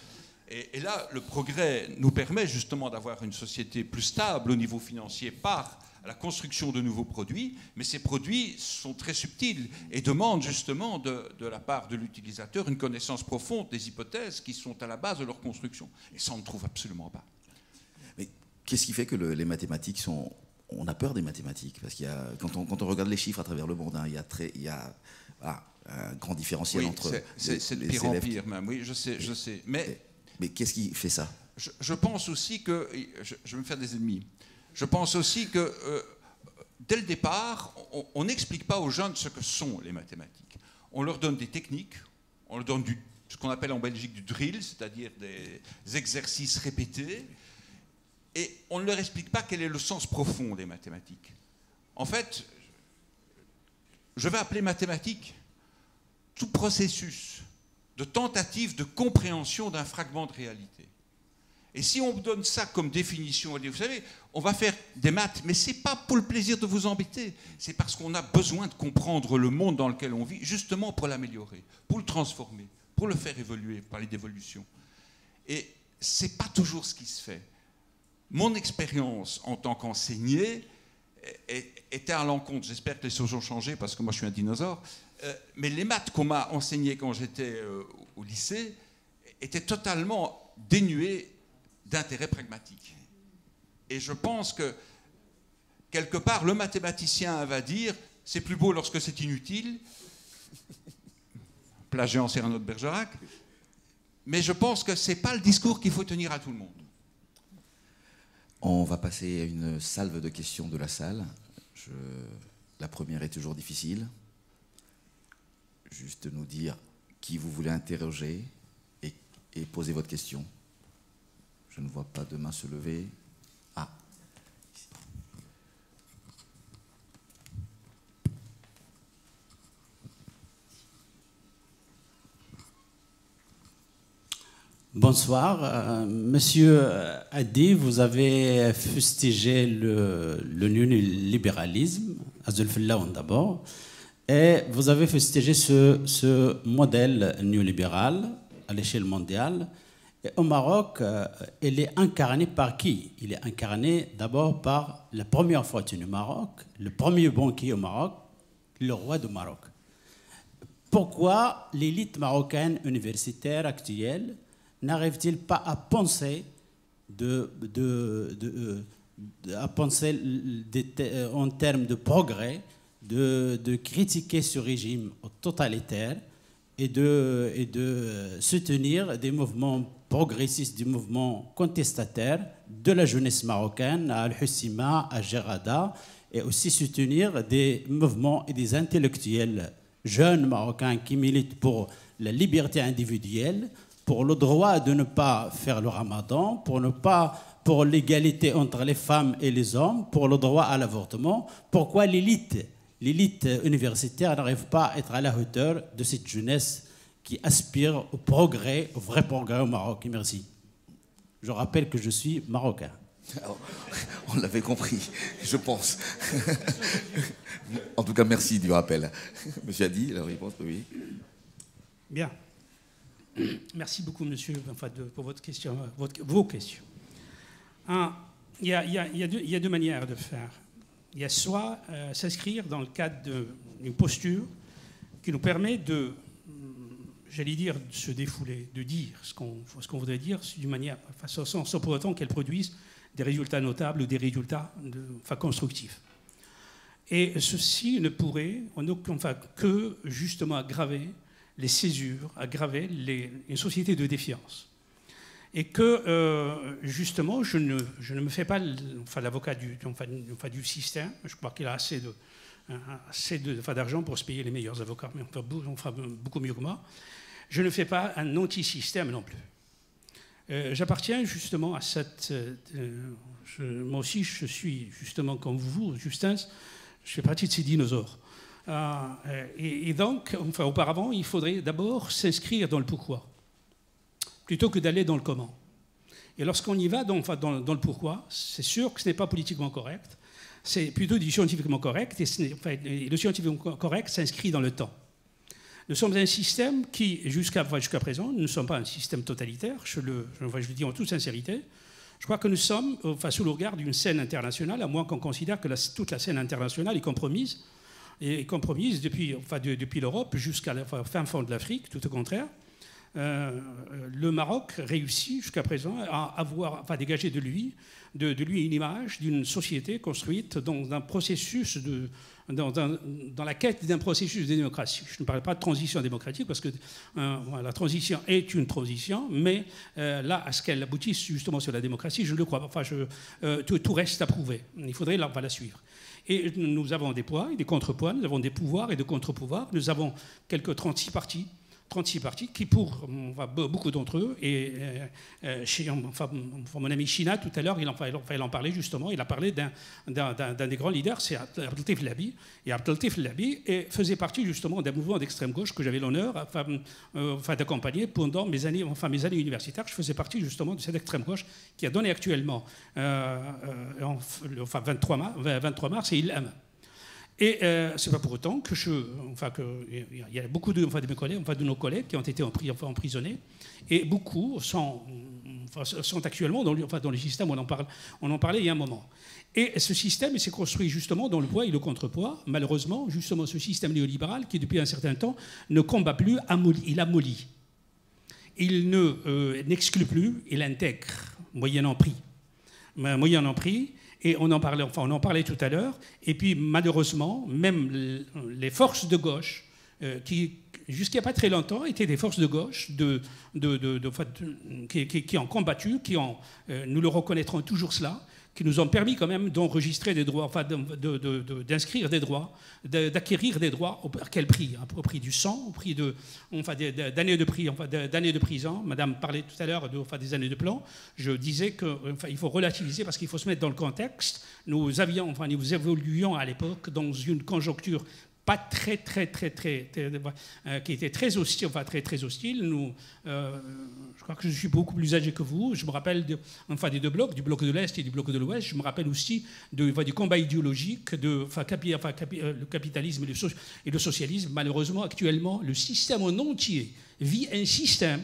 Et là, le progrès nous permet justement d'avoir une société plus stable au niveau financier par la construction de nouveaux produits, mais ces produits sont très subtils et demandent justement de la part de l'utilisateur une connaissance profonde des hypothèses qui sont à la base de leur construction. Et ça, on ne trouve absolument pas. Mais qu'est-ce qui fait que les mathématiques sont... On a peur des mathématiques, parce qu'il y a, quand on regarde les chiffres à travers le monde, il y a un grand différentiel entre c'est de les pire en élèves. Pire même, oui, je sais. Mais qu'est-ce qui fait ça? Je pense aussi que... Je vais me faire des ennemis. Je pense aussi que, dès le départ, on n'explique pas aux jeunes ce que sont les mathématiques. On leur donne des techniques, on leur donne ce qu'on appelle en Belgique du drill, c'est-à-dire des exercices répétés, et on ne leur explique pas quel est le sens profond des mathématiques. En fait, je vais appeler mathématiques tout processus de tentative de compréhension d'un fragment de réalité. Et si on donne ça comme définition, vous savez, on va faire des maths, mais ce n'est pas pour le plaisir de vous embêter, c'est parce qu'on a besoin de comprendre le monde dans lequel on vit, justement pour l'améliorer, pour le transformer, pour le faire évoluer, parler d'évolution. Et ce n'est pas toujours ce qui se fait. Mon expérience en tant qu'enseignant était à l'encontre, j'espère que les choses ont changé, parce que moi je suis un dinosaure, mais les maths qu'on m'a enseignées quand j'étais au lycée étaient totalement dénuées d'intérêt pragmatique. Et je pense que, quelque part, le mathématicien va dire « c'est plus beau lorsque c'est inutile », plagiant Cyrano de Bergerac. Mais je pense que ce n'est pas le discours qu'il faut tenir à tout le monde. On va passer à une salve de questions de la salle. La première est toujours difficile. Juste nous dire qui vous voulez interroger et poser votre question. Je ne vois pas de main se lever. Ah. Bonsoir. Monsieur Hadi, vous avez fustigé le néolibéralisme, Azulfillaoun d'abord, et vous avez fustigé ce modèle néolibéral à l'échelle mondiale. Et au Maroc, il est incarné par qui? Il est incarné d'abord par la première fortune du Maroc, le premier banquier au Maroc, le roi du Maroc. Pourquoi l'élite marocaine universitaire actuelle n'arrive-t-il pas à penser, en termes de progrès, de critiquer ce régime totalitaire et de soutenir des mouvements progressistes, des mouvements contestataires de la jeunesse marocaine, à Al-Hussima, à Gerada, et aussi soutenir des mouvements et des intellectuels jeunes marocains qui militent pour la liberté individuelle, pour le droit de ne pas faire le ramadan, pour l'égalité entre les femmes et les hommes, pour le droit à l'avortement. Pourquoi l'élite universitaire n'arrive pas à être à la hauteur de cette jeunesse qui aspire au progrès, au vrai progrès au Maroc? Merci. Je rappelle que je suis marocain. Alors, on l'avait compris, je pense. En tout cas, merci du rappel. Monsieur Hadi, la réponse, oui. Bien. Merci beaucoup, monsieur, pour votre question, vos questions. Il y a deux manières de faire. Il y a soit s'inscrire dans le cadre d'une posture qui nous permet de, j'allais dire, de se défouler, de dire ce qu'on voudrait dire d'une manière, sans pour autant qu'elle produise des résultats notables ou des résultats constructifs. Et ceci ne pourrait que justement aggraver les césures, aggraver une société de défiance. Et que, justement, je ne me fais pas l'avocat du système. Je crois qu'il a assez d'argent pour se payer les meilleurs avocats, mais on fera beaucoup mieux que moi. Je ne fais pas un anti-système non plus. J'appartiens justement à cette... moi aussi, je suis justement comme vous, Justin, je fais partie de ces dinosaures. Et donc, auparavant, il faudrait d'abord s'inscrire dans le pourquoi, plutôt que d'aller dans le comment. Et lorsqu'on y va dans le pourquoi, c'est sûr que ce n'est pas politiquement correct, c'est plutôt du scientifiquement correct, et le scientifiquement correct s'inscrit dans le temps. Nous sommes un système qui, jusqu'à présent, nous ne sommes pas un système totalitaire, je le dis en toute sincérité. Je crois que nous sommes sous le regard d'une scène internationale, à moins qu'on considère que toute la scène internationale est compromise, depuis l'Europe jusqu'à la fin fond de l'Afrique, tout au contraire. Le Maroc réussit jusqu'à présent à dégager de lui une image d'une société construite dans un processus dans la quête d'un processus de démocratie. Je ne parle pas de transition démocratique parce que la transition est une transition, mais là, à ce qu'elle aboutisse justement sur la démocratie, je ne le crois pas. Tout reste à prouver. Il faudrait la suivre. Et nous avons des poids et des contrepoids, nous avons des pouvoirs et des contre-pouvoirs. Nous avons quelques 36 partis qui, pour beaucoup d'entre eux, et mon ami China, tout à l'heure, il en parlait justement, il a parlé d'un des grands leaders, c'est Abdeltif Labi. Et Abdeltif Labi faisait partie justement d'un mouvement d'extrême gauche que j'avais l'honneur d'accompagner pendant mes années universitaires. Je faisais partie justement de cette extrême gauche qui a donné actuellement, 23 mars, et Ilham. Et c'est pas pour autant que il y a beaucoup de mes collègues, de nos collègues qui ont été emprisonnés, et beaucoup sont actuellement dans le système. On en parlait il y a un moment. Et ce système s'est construit justement dans le poids et le contrepoids. Malheureusement, justement, ce système néolibéral qui depuis un certain temps ne combat plus, il amollit. Il n'exclut plus, il intègre, moyennant prix. Et on en parlait tout à l'heure. Et puis, malheureusement, même les forces de gauche qui jusqu'à pas très longtemps, étaient des forces de gauche qui ont combattu, nous le reconnaîtrons toujours cela, qui nous ont permis quand même d'enregistrer des droits, enfin d'inscrire des droits, d'acquérir des droits. À quel prix? Au prix du sang, au prix d'années de prison. Madame parlait tout à l'heure des années de plan. Je disais qu'il faut relativiser parce qu'il faut se mettre dans le contexte. Nous évoluions à l'époque dans une conjoncture pas qui était très hostile, très hostile. Je crois que je suis beaucoup plus âgé que vous. Je me rappelle des deux blocs, du bloc de l'Est et du bloc de l'Ouest. Je me rappelle aussi du combat idéologique, le capitalisme et le socialisme. Malheureusement, actuellement, le système en entier vit un système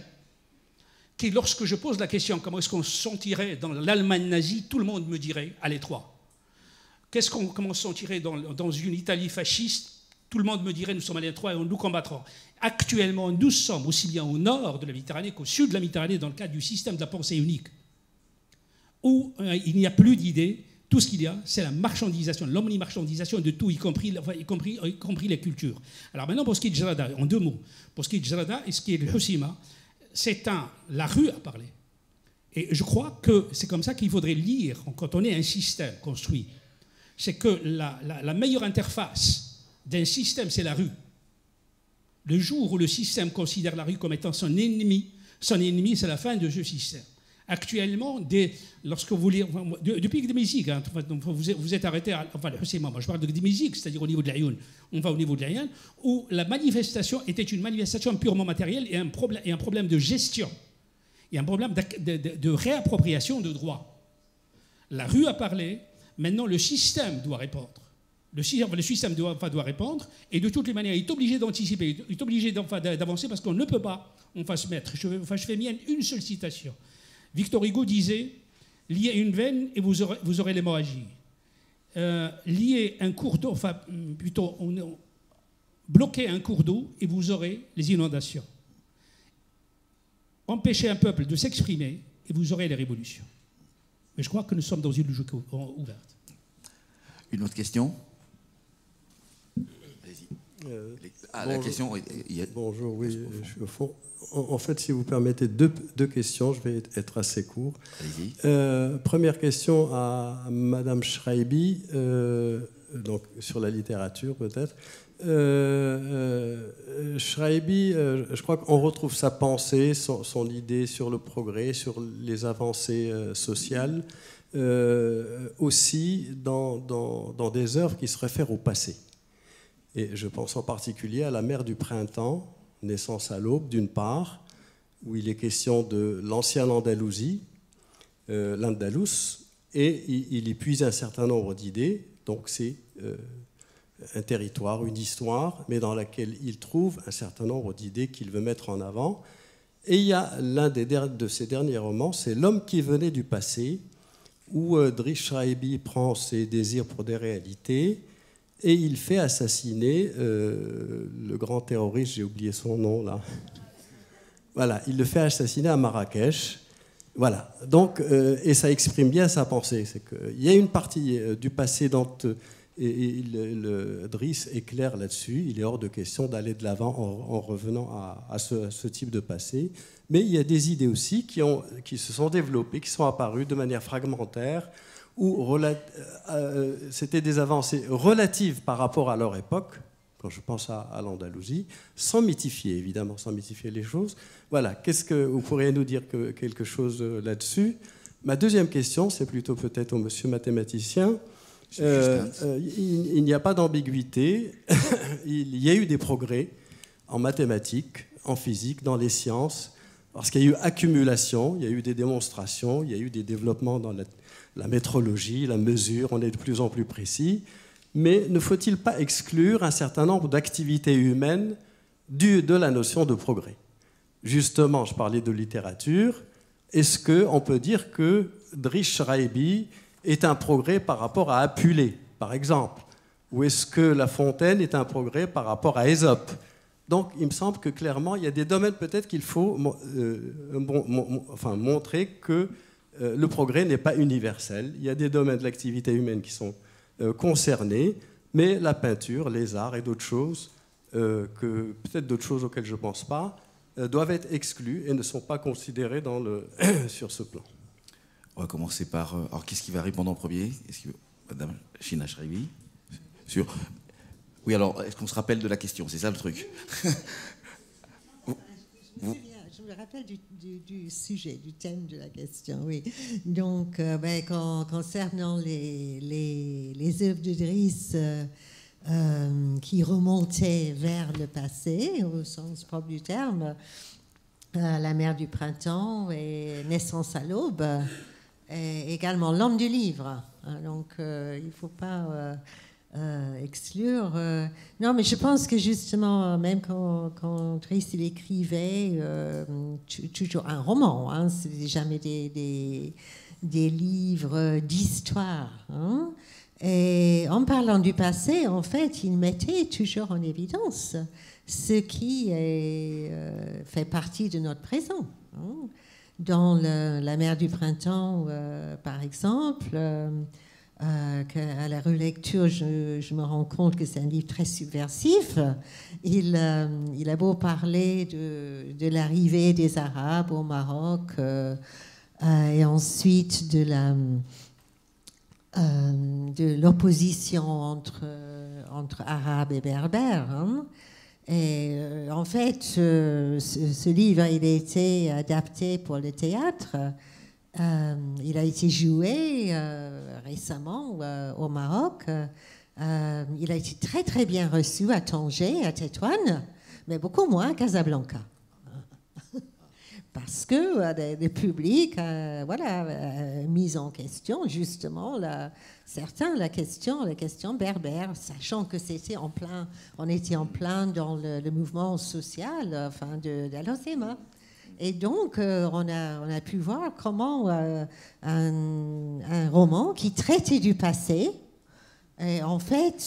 qui, lorsque je pose la question comment est-ce qu'on se sentirait dans l'Allemagne nazie, tout le monde me dirait à l'étroit. Comment on se sentirait dans une Italie fasciste? Tout le monde me dirait, nous sommes à l'étroit et nous combattrons. Actuellement, nous sommes aussi bien au nord de la Méditerranée qu'au sud de la Méditerranée dans le cadre du système de la pensée unique, où il n'y a plus d'idées. Tout ce qu'il y a, c'est la marchandisation, l'omnimarchandisation de tout, y compris les cultures. Alors maintenant, pour ce qui est de Jarada, en deux mots, pour ce qui est de Jarada et ce qui est de Husima, la rue a parlé. Et je crois que c'est comme ça qu'il faudrait lire, quand on est un système construit, c'est que la meilleure interface d'un système, c'est la rue. Le jour où le système considère la rue comme étant son ennemi, c'est la fin de ce système. Actuellement, lorsque vous voulez, depuis Gdemizig, vous êtes arrêté, moi je parle de Gdemizig, c'est-à-dire au niveau de l'Aïoun, on va au niveau de l'Aïoun, où la manifestation était une manifestation purement matérielle et un problème de gestion, et un problème de réappropriation de droits. La rue a parlé, maintenant le système doit répondre. Le système doit répondre, et de toutes les manières, il est obligé d'anticiper, il est obligé d'avancer parce qu'on ne peut pas se mettre. Je fais mienne une seule citation. Victor Hugo disait « Liez une veine et vous aurez l'hémorragie. Liez un cours d'eau, bloquez un cours d'eau et vous aurez les inondations. Empêchez un peuple de s'exprimer et vous aurez les révolutions. » Mais je crois que nous sommes dans une logique ouverte. Une autre question? La question. Bonjour, oui, je suis au fond. En fait, si vous permettez deux questions, je vais être assez court. Allez-y. Première question à Madame Schreiby, donc sur la littérature peut-être. Schreiby, je crois qu'on retrouve sa pensée, son idée sur le progrès, sur les avancées sociales, aussi dans des œuvres qui se réfèrent au passé. Et je pense en particulier à La mer du printemps, Naissance à l'aube, d'une part, où il est question de l'ancienne Andalousie, l'Andalous, et il y puise un certain nombre d'idées. Donc c'est un territoire, une histoire, mais dans laquelle il trouve un certain nombre d'idées qu'il veut mettre en avant. Et il y a l'un de ses derniers romans, c'est L'homme qui venait du passé, où Driss Schreiby prend ses désirs pour des réalités, et il fait assassiner le grand terroriste, j'ai oublié son nom là. Voilà, il le fait assassiner à Marrakech. Voilà, donc, et ça exprime bien sa pensée. C'est qu'il y a une partie du passé dont Driss est clair là-dessus. Il est hors de question d'aller de l'avant en revenant à ce type de passé. Mais il y a des idées aussi qui se sont développées, qui sont apparues de manière fragmentaire, où c'était des avancées relatives par rapport à leur époque, quand je pense à l'Andalousie, sans mythifier, évidemment, sans mythifier les choses. Voilà, qu'est-ce que vous pourriez nous dire quelque chose là-dessus? Ma deuxième question, c'est plutôt peut-être au monsieur mathématicien. Il n'y a pas d'ambiguïté. Il y a eu des progrès en mathématiques, en physique, dans les sciences, parce qu'il y a eu accumulation, il y a eu des démonstrations, il y a eu des développements dans la métrologie, la mesure, on est de plus en plus précis. Mais ne faut-il pas exclure un certain nombre d'activités humaines de la notion de progrès? Justement, je parlais de littérature. Est-ce qu'on peut dire que Driss Schreiby est un progrès par rapport à Apulée, par exemple? Ou est-ce que La Fontaine est un progrès par rapport à Ésope? Donc, il me semble que clairement, il y a des domaines peut-être qu'il faut montrer que le progrès n'est pas universel. Il y a des domaines de l'activité humaine qui sont concernés, mais la peinture, les arts et d'autres choses que peut-être d'autres choses auxquelles je ne pense pas, doivent être exclues et ne sont pas considérées sur ce plan. On va commencer par... alors, qu'est-ce qui va répondre en premier? Madame China Shraibi sur... Oui, alors, est-ce qu'on se rappelle de la question? C'est ça le truc. Je me rappelle du sujet, du thème de la question, oui. Donc, concernant les œuvres de Dries qui remontaient vers le passé, au sens propre du terme, La mer du printemps et Naissance à l'aube, et également L'homme du livre. Donc, il ne faut pas... exclure. Non, mais je pense que justement, même quand Dries il écrivait toujours un roman, hein, c'est jamais des livres d'histoire. Hein, et en parlant du passé, en fait, il mettait toujours en évidence ce qui fait partie de notre présent. Hein. Dans La mer du printemps, par exemple, qu'à la relecture, je me rends compte que c'est un livre très subversif. Il a beau parler de l'arrivée des Arabes au Maroc et ensuite de l'opposition entre Arabes et Berbères. Hein. Et en fait, ce livre, il a été adapté pour le théâtre. Il a été joué récemment au Maroc. Il a été très très bien reçu à Tanger, à Tétouan, mais beaucoup moins à Casablanca. Parce que le public a mis en question justement la question berbère, sachant que on était en plein dans le mouvement social de l'Alozema. Et donc, on a pu voir comment un roman qui traitait du passé, et en fait,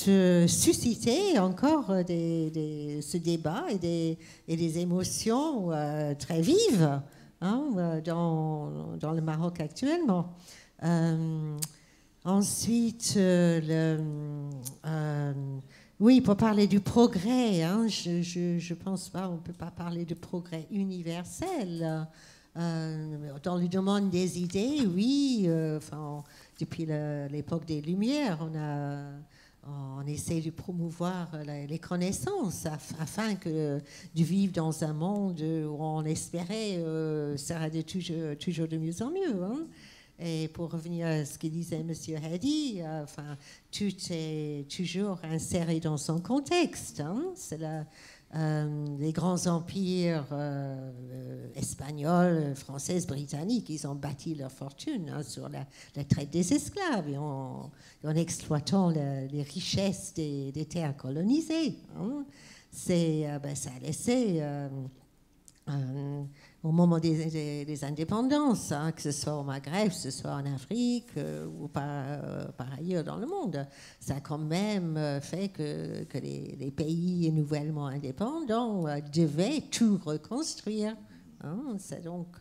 suscitait encore ce débat et des émotions très vives dans le Maroc actuellement. Ensuite, oui, pour parler du progrès, hein, je pense pas, on peut pas parler de progrès universel. Dans le domaine des idées, oui, depuis l'époque des Lumières, on essaie de promouvoir les connaissances afin de vivre dans un monde où on espérait sera toujours de mieux en mieux. Hein. Et pour revenir à ce que disait M. Hadi, tout est toujours inséré dans son contexte. Hein. C'est les grands empires espagnols, français, britanniques, ils ont bâti leur fortune sur la traite des esclaves et en exploitant les richesses des terres colonisées. Hein. Ça a laissé... au moment des indépendances, hein, que ce soit au Maghreb, que ce soit en Afrique ou par ailleurs dans le monde. Ça a quand même fait que les pays nouvellement indépendants devaient tout reconstruire. Hein. C'est donc...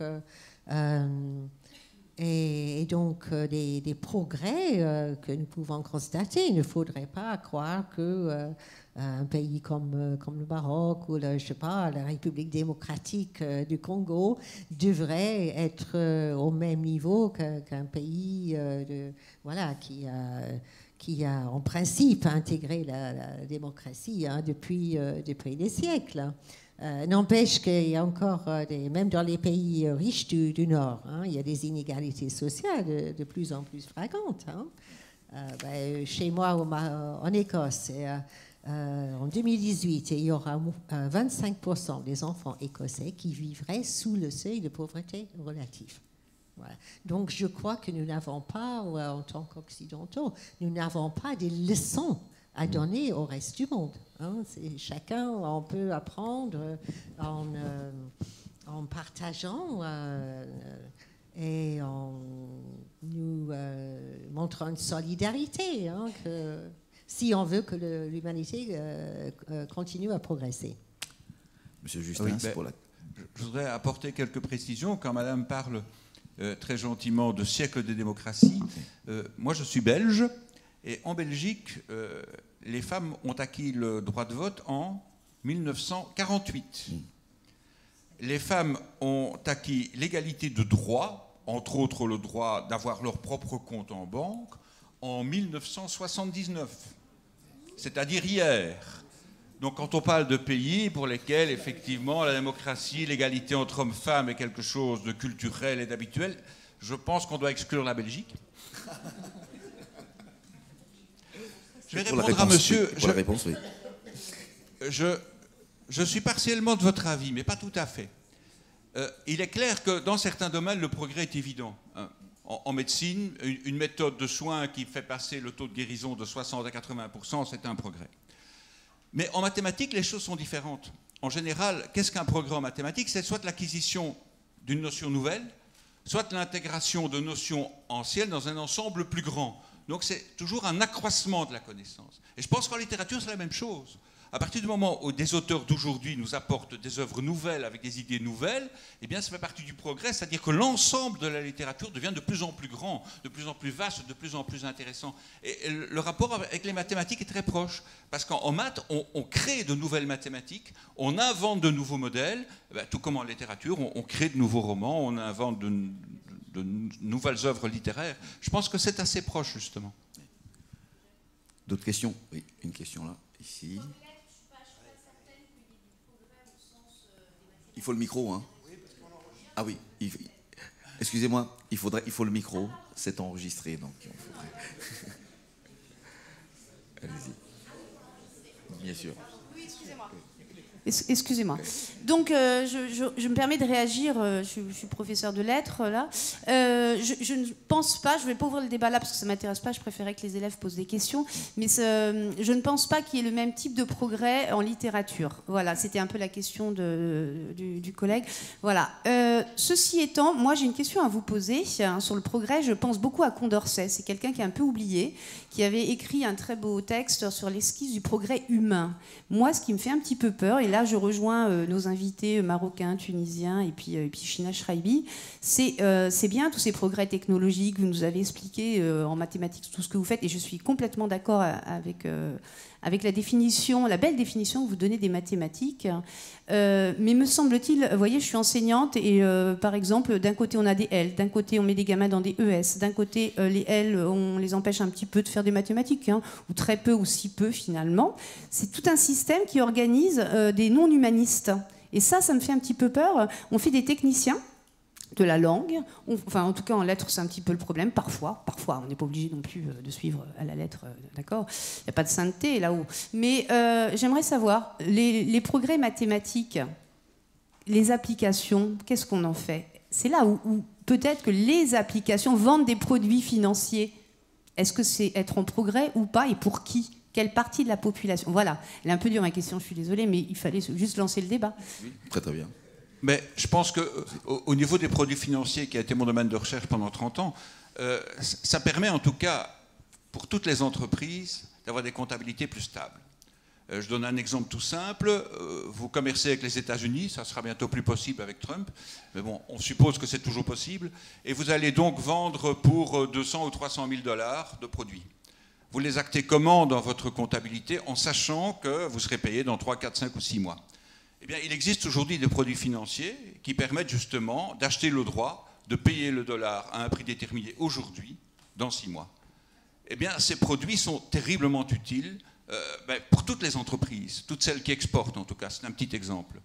Et donc, des progrès que nous pouvons constater. Il ne faudrait pas croire que un pays comme le Maroc ou la République démocratique du Congo devrait être au même niveau qu'un pays qui a en principe intégré la démocratie depuis des siècles. N'empêche qu'il y a encore, même dans les pays riches du Nord, hein, il y a des inégalités sociales de plus en plus flagrantes. Hein. Chez moi, en Écosse, en 2018, il y aura 25% des enfants écossais qui vivraient sous le seuil de pauvreté relative. Voilà. Donc je crois que nous n'avons pas, en tant qu'occidentaux, nous n'avons pas des leçons à donner au reste du monde. Hein. Chacun, on peut apprendre en partageant et en nous montrant une solidarité, hein, si on veut que l'humanité continue à progresser. Monsieur Justin, oui, je voudrais apporter quelques précisions quand Madame parle très gentiment de siècle de démocratie. Moi, je suis belge. Et en Belgique, les femmes ont acquis le droit de vote en 1948. Les femmes ont acquis l'égalité de droit, entre autres le droit d'avoir leur propre compte en banque, en 1979, c'est-à-dire hier. Donc quand on parle de pays pour lesquels, effectivement, la démocratie, l'égalité entre hommes et femmes est quelque chose de culturel et d'habituel, je pense qu'on doit exclure la Belgique. Je vais répondre à monsieur. Pour la réponse, oui. Je suis partiellement de votre avis, mais pas tout à fait. Il est clair que dans certains domaines, le progrès est évident. En médecine, une méthode de soins qui fait passer le taux de guérison de 60 à 80%, c'est un progrès. Mais en mathématiques, les choses sont différentes. En général, qu'est-ce qu'un progrès en mathématiques? C'est soit l'acquisition d'une notion nouvelle, soit l'intégration de notions anciennes dans un ensemble plus grand. Donc c'est toujours un accroissement de la connaissance. Et je pense qu'en littérature, c'est la même chose. À partir du moment où des auteurs d'aujourd'hui nous apportent des œuvres nouvelles avec des idées nouvelles, eh bien ça fait partie du progrès, c'est-à-dire que l'ensemble de la littérature devient de plus en plus grand, de plus en plus vaste, de plus en plus intéressant. Et le rapport avec les mathématiques est très proche, parce qu'en maths, on crée de nouvelles mathématiques, on invente de nouveaux modèles, tout comme en littérature, on crée de nouveaux romans, on invente de nouvelles œuvres littéraires. Je pense que c'est assez proche, justement. D'autres questions? Oui, une question là, ici. Il faut le micro, hein? Ah oui, excusez-moi, il faut le micro, c'est enregistré, donc il faudrait... Allez-y. Bien sûr. Oui, excusez-moi. Excusez-moi. Donc, je me permets de réagir. Je suis professeur de lettres, là. Je ne pense pas, je ne vais pas ouvrir le débat là parce que ça ne m'intéresse pas, je préférais que les élèves posent des questions, mais je ne pense pas qu'il y ait le même type de progrès en littérature. Voilà, c'était un peu la question du collègue. Voilà. Ceci étant, moi j'ai une question à vous poser sur le progrès. Je pense beaucoup à Condorcet. C'est quelqu'un qui est un peu oublié, qui avait écrit un très beau texte sur l'esquisse du progrès humain. Moi, ce qui me fait un petit peu peur, et là je rejoins nos invités marocains, tunisiens et puis China Shraibi, c'est bien tous ces progrès technologiques, vous nous avez expliqué en mathématiques tout ce que vous faites, et je suis complètement d'accord avec la définition, la belle définition que vous donnez des mathématiques. Mais me semble-t-il, vous voyez, je suis enseignante et par exemple, d'un côté on a des L, d'un côté on met des gamins dans des ES, d'un côté les L, on les empêche un petit peu de faire des mathématiques, hein, ou très peu ou si peu finalement. C'est tout un système qui organise des non-humanistes. Et ça me fait un petit peu peur. On fait des techniciens de la langue, enfin en tout cas en lettres c'est un petit peu le problème, parfois on n'est pas obligé non plus de suivre à la lettre, d'accord, il n'y a pas de sainteté là-haut, mais j'aimerais savoir, les progrès mathématiques, les applications, qu'est-ce qu'on en fait? C'est là où peut-être que les applications vendent des produits financiers, est-ce que c'est être en progrès ou pas, et pour qui? Quelle partie de la population? Voilà, elle est un peu dure ma question, je suis désolée, mais il fallait juste lancer le débat. Oui, très très bien. Mais je pense qu'au niveau des produits financiers, qui a été mon domaine de recherche pendant 30 ans, ça permet en tout cas, pour toutes les entreprises, d'avoir des comptabilités plus stables. Je donne un exemple tout simple. Vous commercez avec les États-Unis, ça sera bientôt plus possible avec Trump, mais bon, on suppose que c'est toujours possible, et vous allez donc vendre pour 200 ou 300 000 $ de produits. Vous les actez comment dans votre comptabilité, en sachant que vous serez payé dans 3, 4, 5 ou 6 mois? Eh bien, il existe aujourd'hui des produits financiers qui permettent justement d'acheter le droit de payer le dollar à un prix déterminé aujourd'hui, dans 6 mois. Eh bien, ces produits sont terriblement utiles pour toutes les entreprises, toutes celles qui exportent en tout cas, c'est un petit exemple.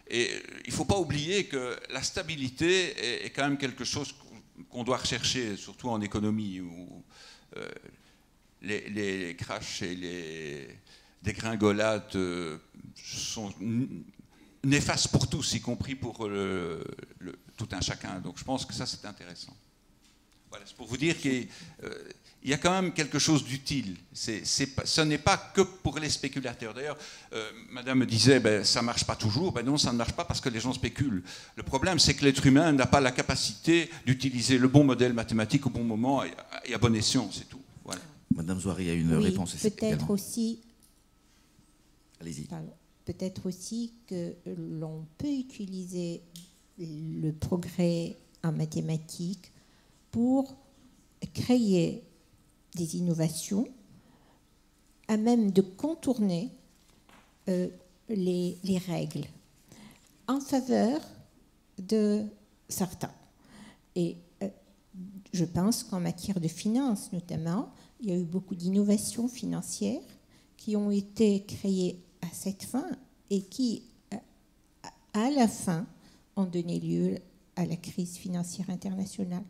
Et il ne faut pas oublier que la stabilité est quand même quelque chose qu'on doit rechercher, surtout en économie, où les crashs et les dégringolades sont néfastes pour tous, y compris pour tout un chacun. Donc je pense que ça, c'est intéressant. Voilà, c'est pour vous dire qu'il y a quand même quelque chose d'utile. Ce n'est pas que pour les spéculateurs. D'ailleurs, madame me disait, ça ne marche pas toujours. Non, ça ne marche pas parce que les gens spéculent. Le problème, c'est que l'être humain n'a pas la capacité d'utiliser le bon modèle mathématique au bon moment et à bon escient, c'est tout. Voilà. Madame Zouari a une réponse. Peut-être aussi... Allez-y. Peut-être aussi que l'on peut utiliser le progrès en mathématiques pour créer des innovations à même de contourner les règles en faveur de certains. Et je pense qu'en matière de finances notamment, il y a eu beaucoup d'innovations financières qui ont été créées à cette fin et qui, à la fin, ont donné lieu à la crise financière internationale.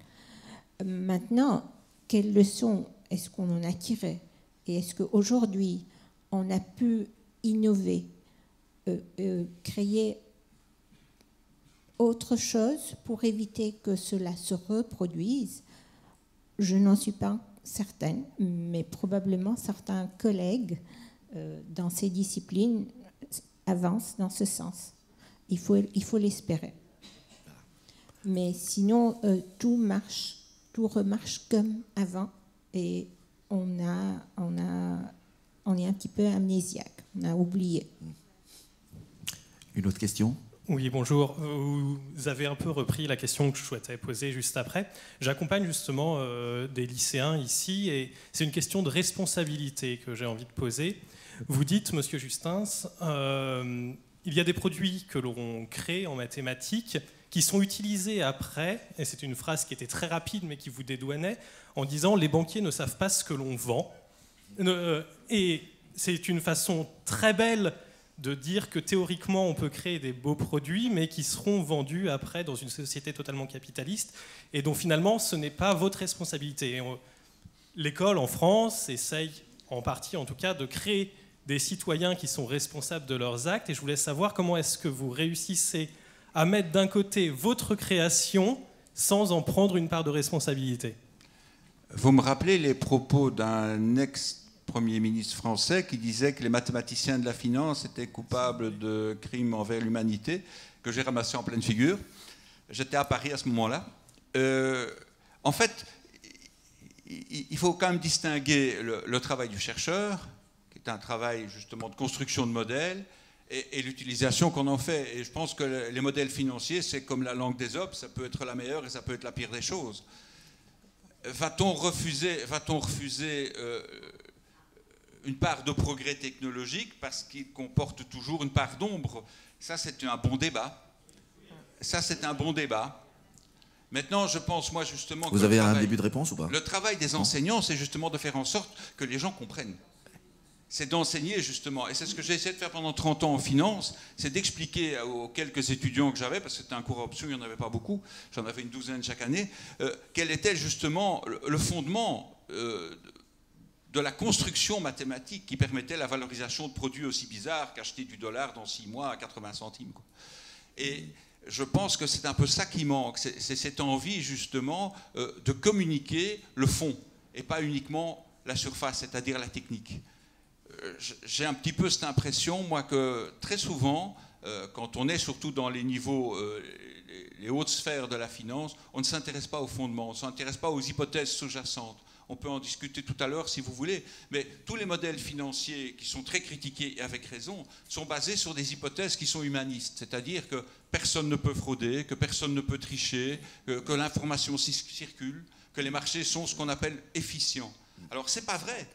Maintenant, quelles leçons est-ce qu'on en a tiré? Et est-ce qu'aujourd'hui, on a pu innover, créer autre chose pour éviter que cela se reproduise? Je n'en suis pas certaine, mais probablement certains collègues dans ces disciplines avancent dans ce sens. Il faut l'espérer. Mais sinon, tout remarche comme avant et on est un petit peu amnésiaque, on a oublié. Une autre question ? Oui, bonjour. Vous avez un peu repris la question que je souhaitais poser juste après. J'accompagne justement des lycéens ici et c'est une question de responsabilité que j'ai envie de poser. Vous dites, Monsieur Justins, il y a des produits que l'on crée en mathématiques qui sont utilisés après, et c'est une phrase qui était très rapide mais qui vous dédouanait, en disant « les banquiers ne savent pas ce que l'on vend ». Et c'est une façon très belle de dire que théoriquement on peut créer des beaux produits mais qui seront vendus après dans une société totalement capitaliste et dont finalement ce n'est pas votre responsabilité. L'école en France essaye en partie en tout cas de créer des citoyens qui sont responsables de leurs actes et je voulais savoir comment est-ce que vous réussissez à mettre d'un côté votre création sans en prendre une part de responsabilité. Vous me rappelez les propos d'un ex-premier ministre français qui disait que les mathématiciens de la finance étaient coupables de crimes envers l'humanité, que j'ai ramassé en pleine figure. J'étais à Paris à ce moment-là. En fait, il faut quand même distinguer le travail du chercheur, qui est un travail justement de construction de modèles, et l'utilisation qu'on en fait. Et je pense que les modèles financiers, c'est comme la langue d'Ésope, ça peut être la meilleure et ça peut être la pire des choses. Va-t-on refuser une part de progrès technologique parce qu'il comporte toujours une part d'ombre? Ça, c'est un bon débat. Maintenant, je pense, moi, justement... Vous avez un début de réponse ou pas? Le travail des enseignants, c'est justement de faire en sorte que les gens comprennent. C'est d'enseigner, justement. Et c'est ce que j'ai essayé de faire pendant 30 ans en finance, c'est d'expliquer aux quelques étudiants que j'avais, parce que c'était un cours option, il n'y en avait pas beaucoup, j'en avais une douzaine chaque année, quel était justement le fondement de la construction mathématique qui permettait la valorisation de produits aussi bizarres qu'acheter du dollar dans 6 mois à 80 centimes. Quoi. Et je pense que c'est un peu ça qui manque, c'est cette envie justement de communiquer le fond, et pas uniquement la surface, c'est-à-dire la technique. J'ai un petit peu cette impression, moi, que très souvent, quand on est surtout dans les niveaux, les hautes sphères de la finance, on ne s'intéresse pas aux fondements, on ne s'intéresse pas aux hypothèses sous-jacentes. On peut en discuter tout à l'heure si vous voulez, mais tous les modèles financiers qui sont très critiqués et avec raison sont basés sur des hypothèses qui sont humanistes, c'est-à-dire que personne ne peut frauder, que personne ne peut tricher, que l'information circule, que les marchés sont ce qu'on appelle efficients. Alors c'est pas vrai.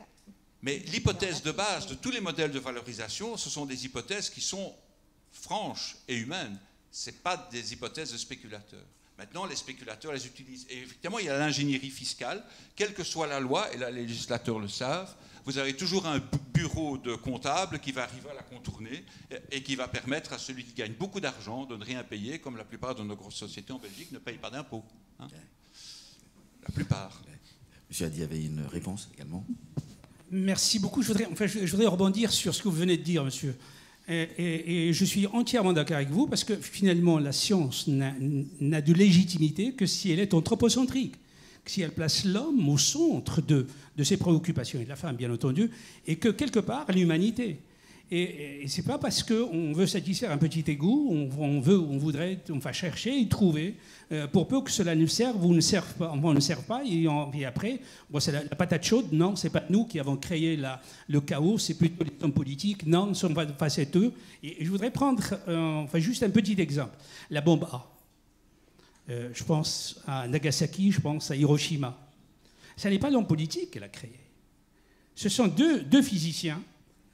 Mais l'hypothèse de base de tous les modèles de valorisation, ce sont des hypothèses qui sont franches et humaines. Ce n'est pas des hypothèses de spéculateurs. Maintenant, les spéculateurs les utilisent. Et effectivement, il y a l'ingénierie fiscale. Quelle que soit la loi, et là, les législateurs le savent, vous avez toujours un bureau de comptable qui va arriver à la contourner et qui va permettre à celui qui gagne beaucoup d'argent de ne rien payer, comme la plupart de nos grosses sociétés en Belgique ne payent pas d'impôts. Hein. La plupart. Monsieur Haddy avait une réponse également. Merci beaucoup. Je voudrais rebondir sur ce que vous venez de dire, monsieur. Et je suis entièrement d'accord avec vous, parce que finalement, la science n'a de légitimité que si elle est anthropocentrique, si elle place l'homme au centre de ses préoccupations, et de la femme, bien entendu, et que, quelque part, l'humanité. Et ce n'est pas parce qu'on veut satisfaire un petit égout, on va chercher et trouver, pour peu que cela nous serve ou ne serve pas, et après, bon, c'est la patate chaude, non, ce n'est pas nous qui avons créé le chaos, c'est plutôt les hommes politiques, non, nous sommes facéteux. Et je voudrais prendre juste un petit exemple, la bombe A. Je pense à Nagasaki, je pense à Hiroshima. Ce n'est pas l'homme politique qui l'a créé. Ce sont deux physiciens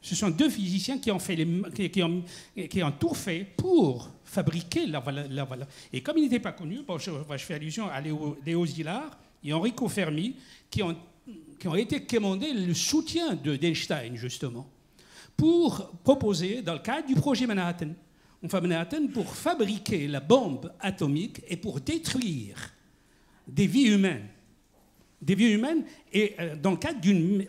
Ce sont deux physiciens qui ont, qui ont tout fait pour fabriquer la valeur. Et comme ils n'étaient pas connus, bon, je fais allusion à Léo Szilard et Enrico Fermi, qui ont été commandés le soutien d'Einstein, justement, pour proposer, dans le cadre du projet Manhattan, Manhattan pour fabriquer la bombe atomique et pour détruire des vies humaines. Des vies humaines, et dans le cadre d'une...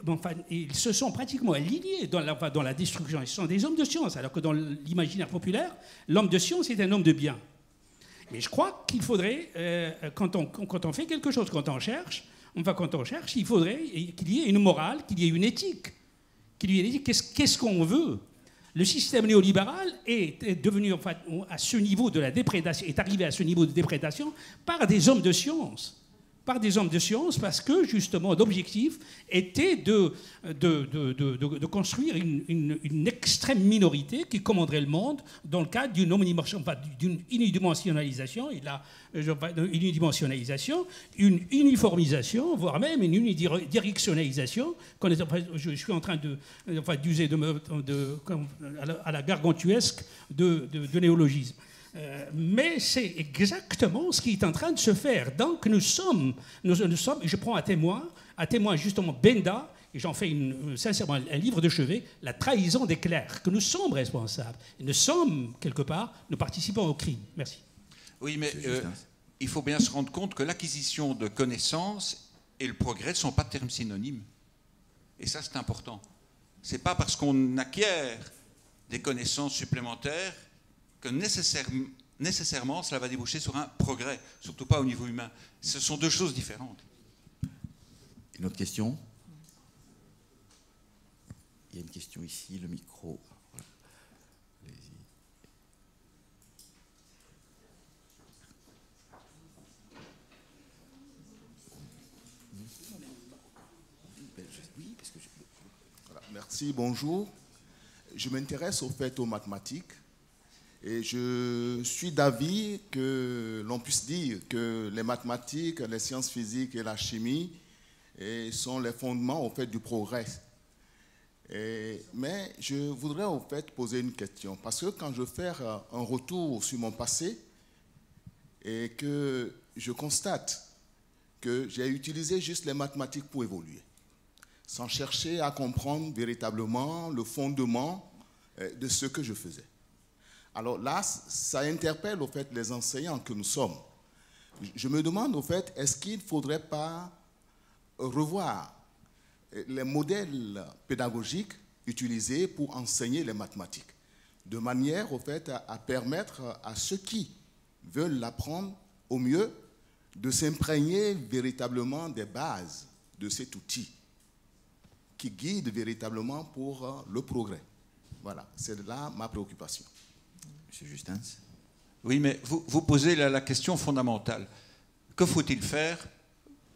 ils se sont pratiquement alignés dans la destruction. Ils sont des hommes de science, alors que dans l'imaginaire populaire, l'homme de science est un homme de bien. Mais je crois qu'il faudrait, quand on fait quelque chose, quand on cherche, il faudrait qu'il y ait une morale, qu'il y ait une éthique. Qu'est-ce qu'on veut? Le système néolibéral est devenu, à ce niveau de la déprédation, est arrivé à ce niveau de déprédation par des hommes de science. Parce que, justement, l'objectif était de construire une extrême minorité qui commanderait le monde dans le cadre d'une unidimensionnalisation, une uniformisation, voire même une unidirectionnalisation. Je suis en train d'user à la gargantuesque de néologisme. Mais c'est exactement ce qui est en train de se faire. Donc nous sommes, je prends à témoin justement Benda, et j'en fais sincèrement un livre de chevet, la trahison des clercs, que nous sommes responsables. Et nous sommes, quelque part, nous participons au crime. Merci. Oui, mais il faut bien se rendre compte que l'acquisition de connaissances et le progrès ne sont pas termes synonymes. Et ça, c'est important. Ce n'est pas parce qu'on acquiert des connaissances supplémentaires que nécessairement cela va déboucher sur un progrès, surtout pas au niveau humain. Ce sont deux choses différentes. Une autre question? Il y a une question ici, le micro. Voilà. Allez-y. Oui, parce que voilà. Merci, bonjour. Je m'intéresse au fait aux mathématiques. Et je suis d'avis que l'on puisse dire que les mathématiques, les sciences physiques et la chimie sont les fondements au fait du progrès. Mais je voudrais au fait poser une question, parce que quand je fais un retour sur mon passé et que je constate que j'ai utilisé juste les mathématiques pour évoluer, sans chercher à comprendre véritablement le fondement de ce que je faisais. Alors là, ça interpelle au fait les enseignants que nous sommes. Je me demande au fait, est-ce qu'il ne faudrait pas revoir les modèles pédagogiques utilisés pour enseigner les mathématiques, de manière au fait à permettre à ceux qui veulent l'apprendre au mieux de s'imprégner véritablement des bases de cet outil qui guide véritablement pour le progrès. Voilà, c'est là ma préoccupation. Monsieur Justins. Oui, mais vous posez la question fondamentale. Que faut-il faire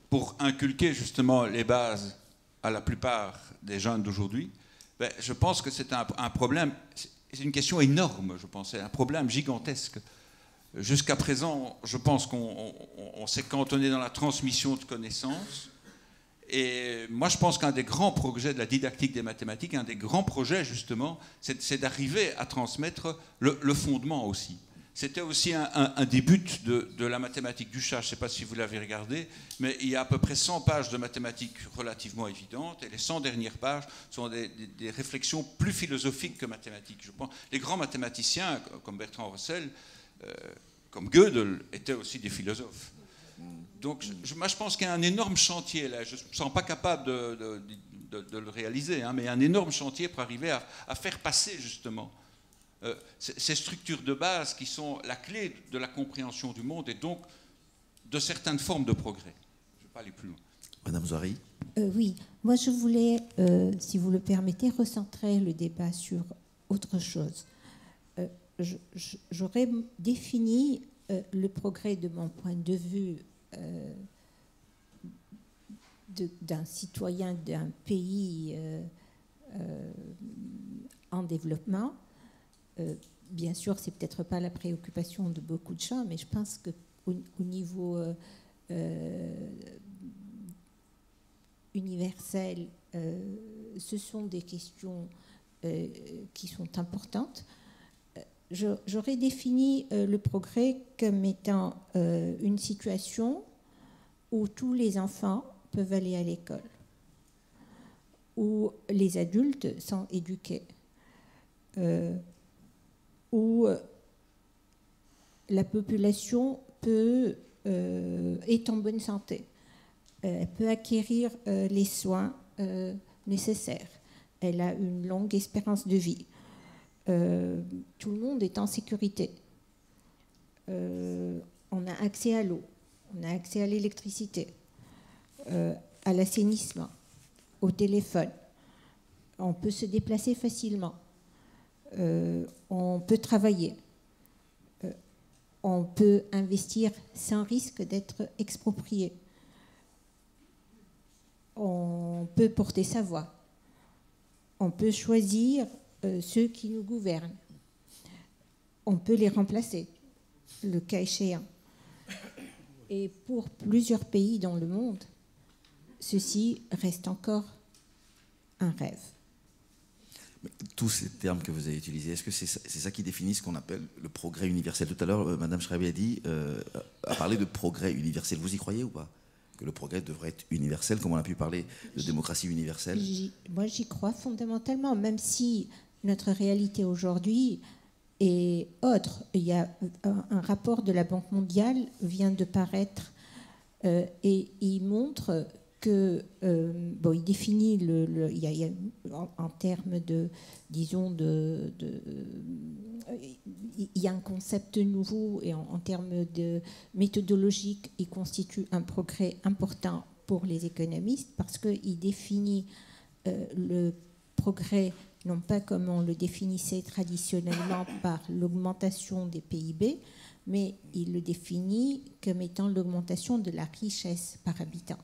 pour inculquer justement les bases à la plupart des jeunes d'aujourd'hui? Je pense que c'est un problème, c'est une question énorme, je pense, c'est un problème gigantesque. Jusqu'à présent, je pense qu'on s'est cantonné dans la transmission de connaissances. Et moi, je pense qu'un des grands progrès de la didactique des mathématiques, un des grands projets, justement, c'est d'arriver à transmettre le fondement aussi. C'était aussi un des buts de la mathématique du chat. Je ne sais pas si vous l'avez regardé, mais il y a à peu près 100 pages de mathématiques relativement évidentes, et les 100 dernières pages sont des réflexions plus philosophiques que mathématiques. Je pense, les grands mathématiciens, comme Bertrand Russell, comme Gödel, étaient aussi des philosophes. Donc, moi, je pense qu'il y a un énorme chantier là. Je ne me sens pas capable de le réaliser, hein, mais il y a un énorme chantier pour arriver à faire passer justement ces structures de base qui sont la clé de la compréhension du monde et donc de certaines formes de progrès. Je ne vais pas aller plus loin. Madame Zouari. Oui, moi je voulais, si vous le permettez, recentrer le débat sur autre chose. J'aurais défini le progrès de mon point de vue d'un citoyen d'un pays en développement. Bien sûr, c'est peut-être pas la préoccupation de beaucoup de gens, mais je pense qu'au niveau universel, ce sont des questions qui sont importantes. J'aurais défini le progrès comme étant une situation où tous les enfants peuvent aller à l'école, où les adultes sont éduqués, où la population est en bonne santé, peut acquérir les soins nécessaires, elle a une longue espérance de vie, tout le monde est en sécurité, on a accès à l'eau, on a accès à l'électricité, à l'assainissement, au téléphone, on peut se déplacer facilement, on peut travailler, on peut investir sans risque d'être exproprié, on peut porter sa voix, on peut choisir ceux qui nous gouvernent, on peut les remplacer, le cas échéant. Et pour plusieurs pays dans le monde, ceci reste encore un rêve. Tous ces termes que vous avez utilisés, est-ce que c'est ça qui définit ce qu'on appelle le progrès universel? Tout à l'heure, Madame Schreiber a parlé de progrès universel. Vous y croyez ou pas? Que le progrès devrait être universel, comme on a pu parler de démocratie universelle? Moi, j'y crois fondamentalement, même si notre réalité aujourd'hui est autre. Il y a un rapport de la Banque mondiale vient de paraître et il montre que, il définit il y a en termes de, disons, il y a un concept nouveau et en termes de méthodologique, il constitue un progrès important pour les économistes parce qu'il définit le progrès non pas comme on le définissait traditionnellement par l'augmentation des PIB, mais il le définit comme étant l'augmentation de la richesse par habitant.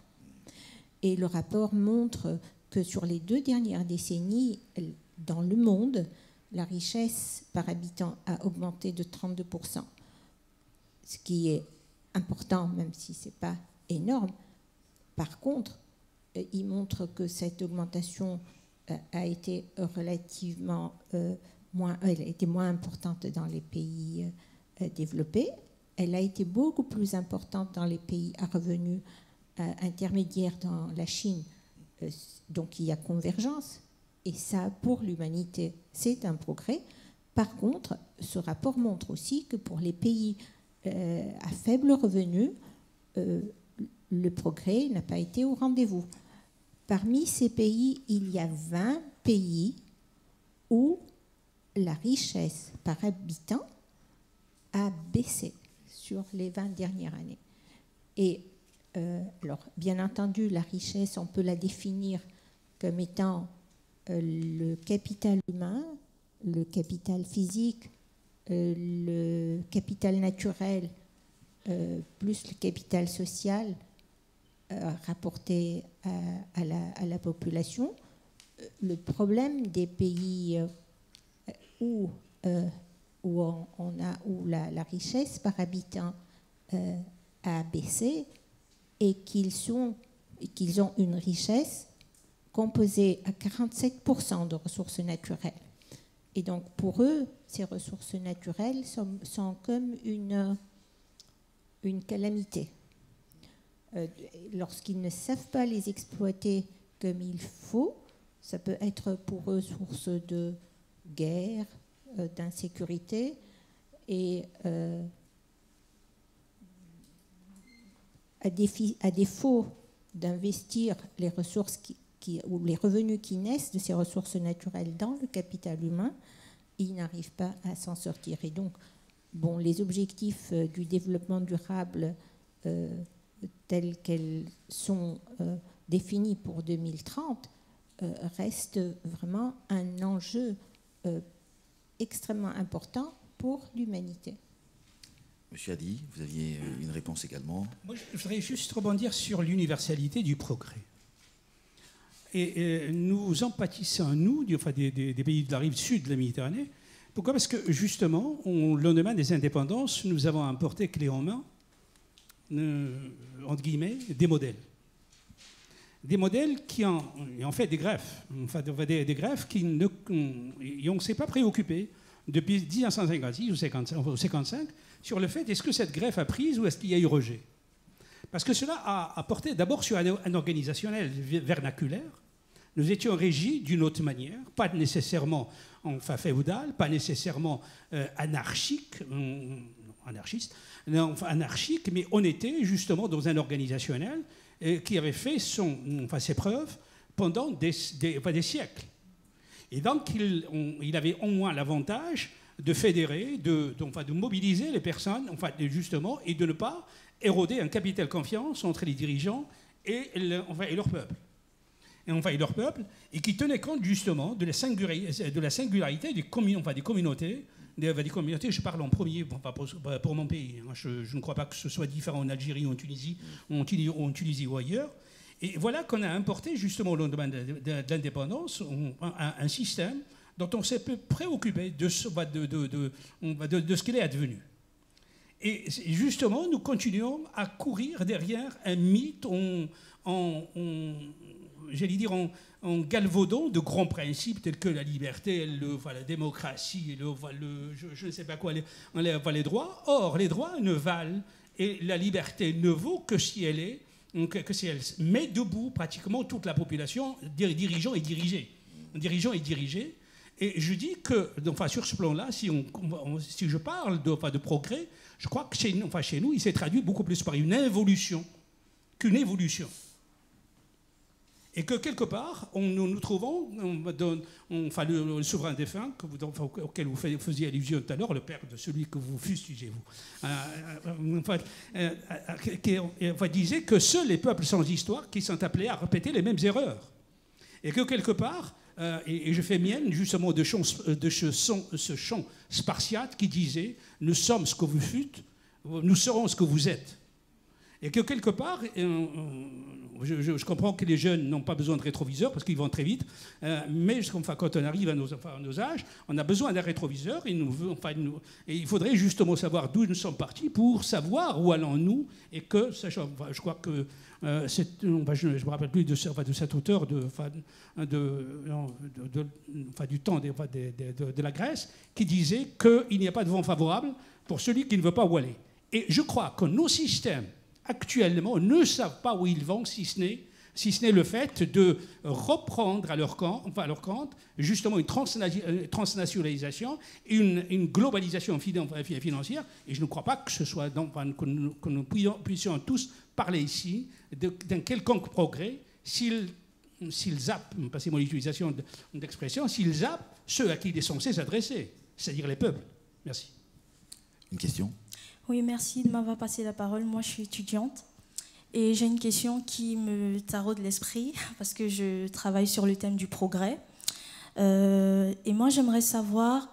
Et le rapport montre que sur les 2 dernières décennies, dans le monde, la richesse par habitant a augmenté de 32%, ce qui est important, même si ce n'est pas énorme. Par contre, il montre que cette augmentation a été relativement elle a été moins importante dans les pays développés. Elle a été beaucoup plus importante dans les pays à revenus intermédiaires dans la Chine. Donc il y a convergence. Et ça, pour l'humanité, c'est un progrès. Par contre, ce rapport montre aussi que pour les pays à faible revenu, le progrès n'a pas été au rendez-vous. Parmi ces pays, il y a 20 pays où la richesse par habitant a baissé sur les 20 dernières années. Et alors, bien entendu, la richesse, on peut la définir comme étant le capital humain, le capital physique, le capital naturel, plus le capital social rapporté à la population. Le problème des pays où la richesse par habitant a baissé et qu'ils ont une richesse composée à 47% de ressources naturelles. Et donc pour eux, ces ressources naturelles sont comme une calamité. Lorsqu'ils ne savent pas les exploiter comme il faut, ça peut être pour eux source de guerre, d'insécurité et à défaut d'investir les ressources ou les revenus qui naissent de ces ressources naturelles dans le capital humain, ils n'arrivent pas à s'en sortir. Et donc, les objectifs du développement durable tels qu'elles sont définis pour 2030 restent vraiment un enjeu extrêmement important pour l'humanité. Monsieur Hadi, vous aviez une réponse également. Moi, je voudrais juste rebondir sur l'universalité du progrès. Et nous empâtissons, nous, des pays de la rive sud de la Méditerranée. Pourquoi? Parce que, justement, au lendemain des indépendances, nous avons apporté clé en main, entre guillemets, des modèles. des modèles qui ont fait des greffes, enfin des greffes qui ne s'est pas préoccupé depuis 1956 ou 1955 sur le fait est-ce que cette greffe a prise ou est-ce qu'il y a eu rejet. Parce que cela a porté d'abord sur un organisationnel vernaculaire. Nous étions régis d'une autre manière, pas nécessairement féodal, pas nécessairement anarchiste, mais on était justement dans un organisationnel qui avait fait ses preuves pendant des siècles. Et donc, il avait au moins l'avantage de fédérer, de mobiliser les personnes, justement, et de ne pas éroder un capital confiance entre les dirigeants et leur peuple. Et leur peuple, et qui tenait compte justement de la singularité des communautés. Je parle en premier pour mon pays. Je ne crois pas que ce soit différent en Algérie, en Tunisie ou ailleurs. Et voilà qu'on a importé justement au lendemain de l'indépendance un système dont on s'est peu préoccupé de ce qu'il est advenu. Et justement, nous continuons à courir derrière un mythe en galvaudant de grands principes tels que la liberté, la démocratie, je ne sais pas quoi, les droits. Or, les droits ne valent et la liberté ne vaut que si elle met debout pratiquement toute la population, dirigeants et dirigés. Et je dis que, sur ce plan-là, si je parle de progrès, je crois que chez nous, il s'est traduit beaucoup plus par une involution qu'une évolution. Et que quelque part, nous trouvons, le souverain défunt, auquel vous faisiez allusion tout à l'heure, le père de celui que vous fustigez, disait que seuls les peuples sans histoire qui sont appelés à répéter les mêmes erreurs. Et que quelque part, et je fais mienne justement de ce chant spartiate qui disait « Nous sommes ce que vous fûtes, nous serons ce que vous êtes ». Et que quelque part, je comprends que les jeunes n'ont pas besoin de rétroviseur parce qu'ils vont très vite, mais quand on arrive à nos âges, on a besoin d'un rétroviseur et il faudrait justement savoir d'où nous sommes partis pour savoir où allons-nous et que, je crois que, je ne me rappelle plus de cet auteur du temps de la Grèce qui disait qu'il n'y a pas de vent favorable pour celui qui ne veut pas où aller. Et je crois que nos systèmes actuellement ne savent pas où ils vont, si ce n'est le fait de reprendre à leur compte justement une transnationalisation, une globalisation financière. Et je ne crois pas que ce soit que nous puissions tous parler ici d'un quelconque progrès s'ils zappent, passez-moi l'utilisation d'expression, s'ils zappent ceux à qui il est censé s'adresser, c'est-à-dire les peuples. Merci. Une question ? Oui, merci de m'avoir passé la parole. Moi, je suis étudiante et j'ai une question qui me taraude l'esprit parce que je travaille sur le thème du progrès. Et moi, j'aimerais savoir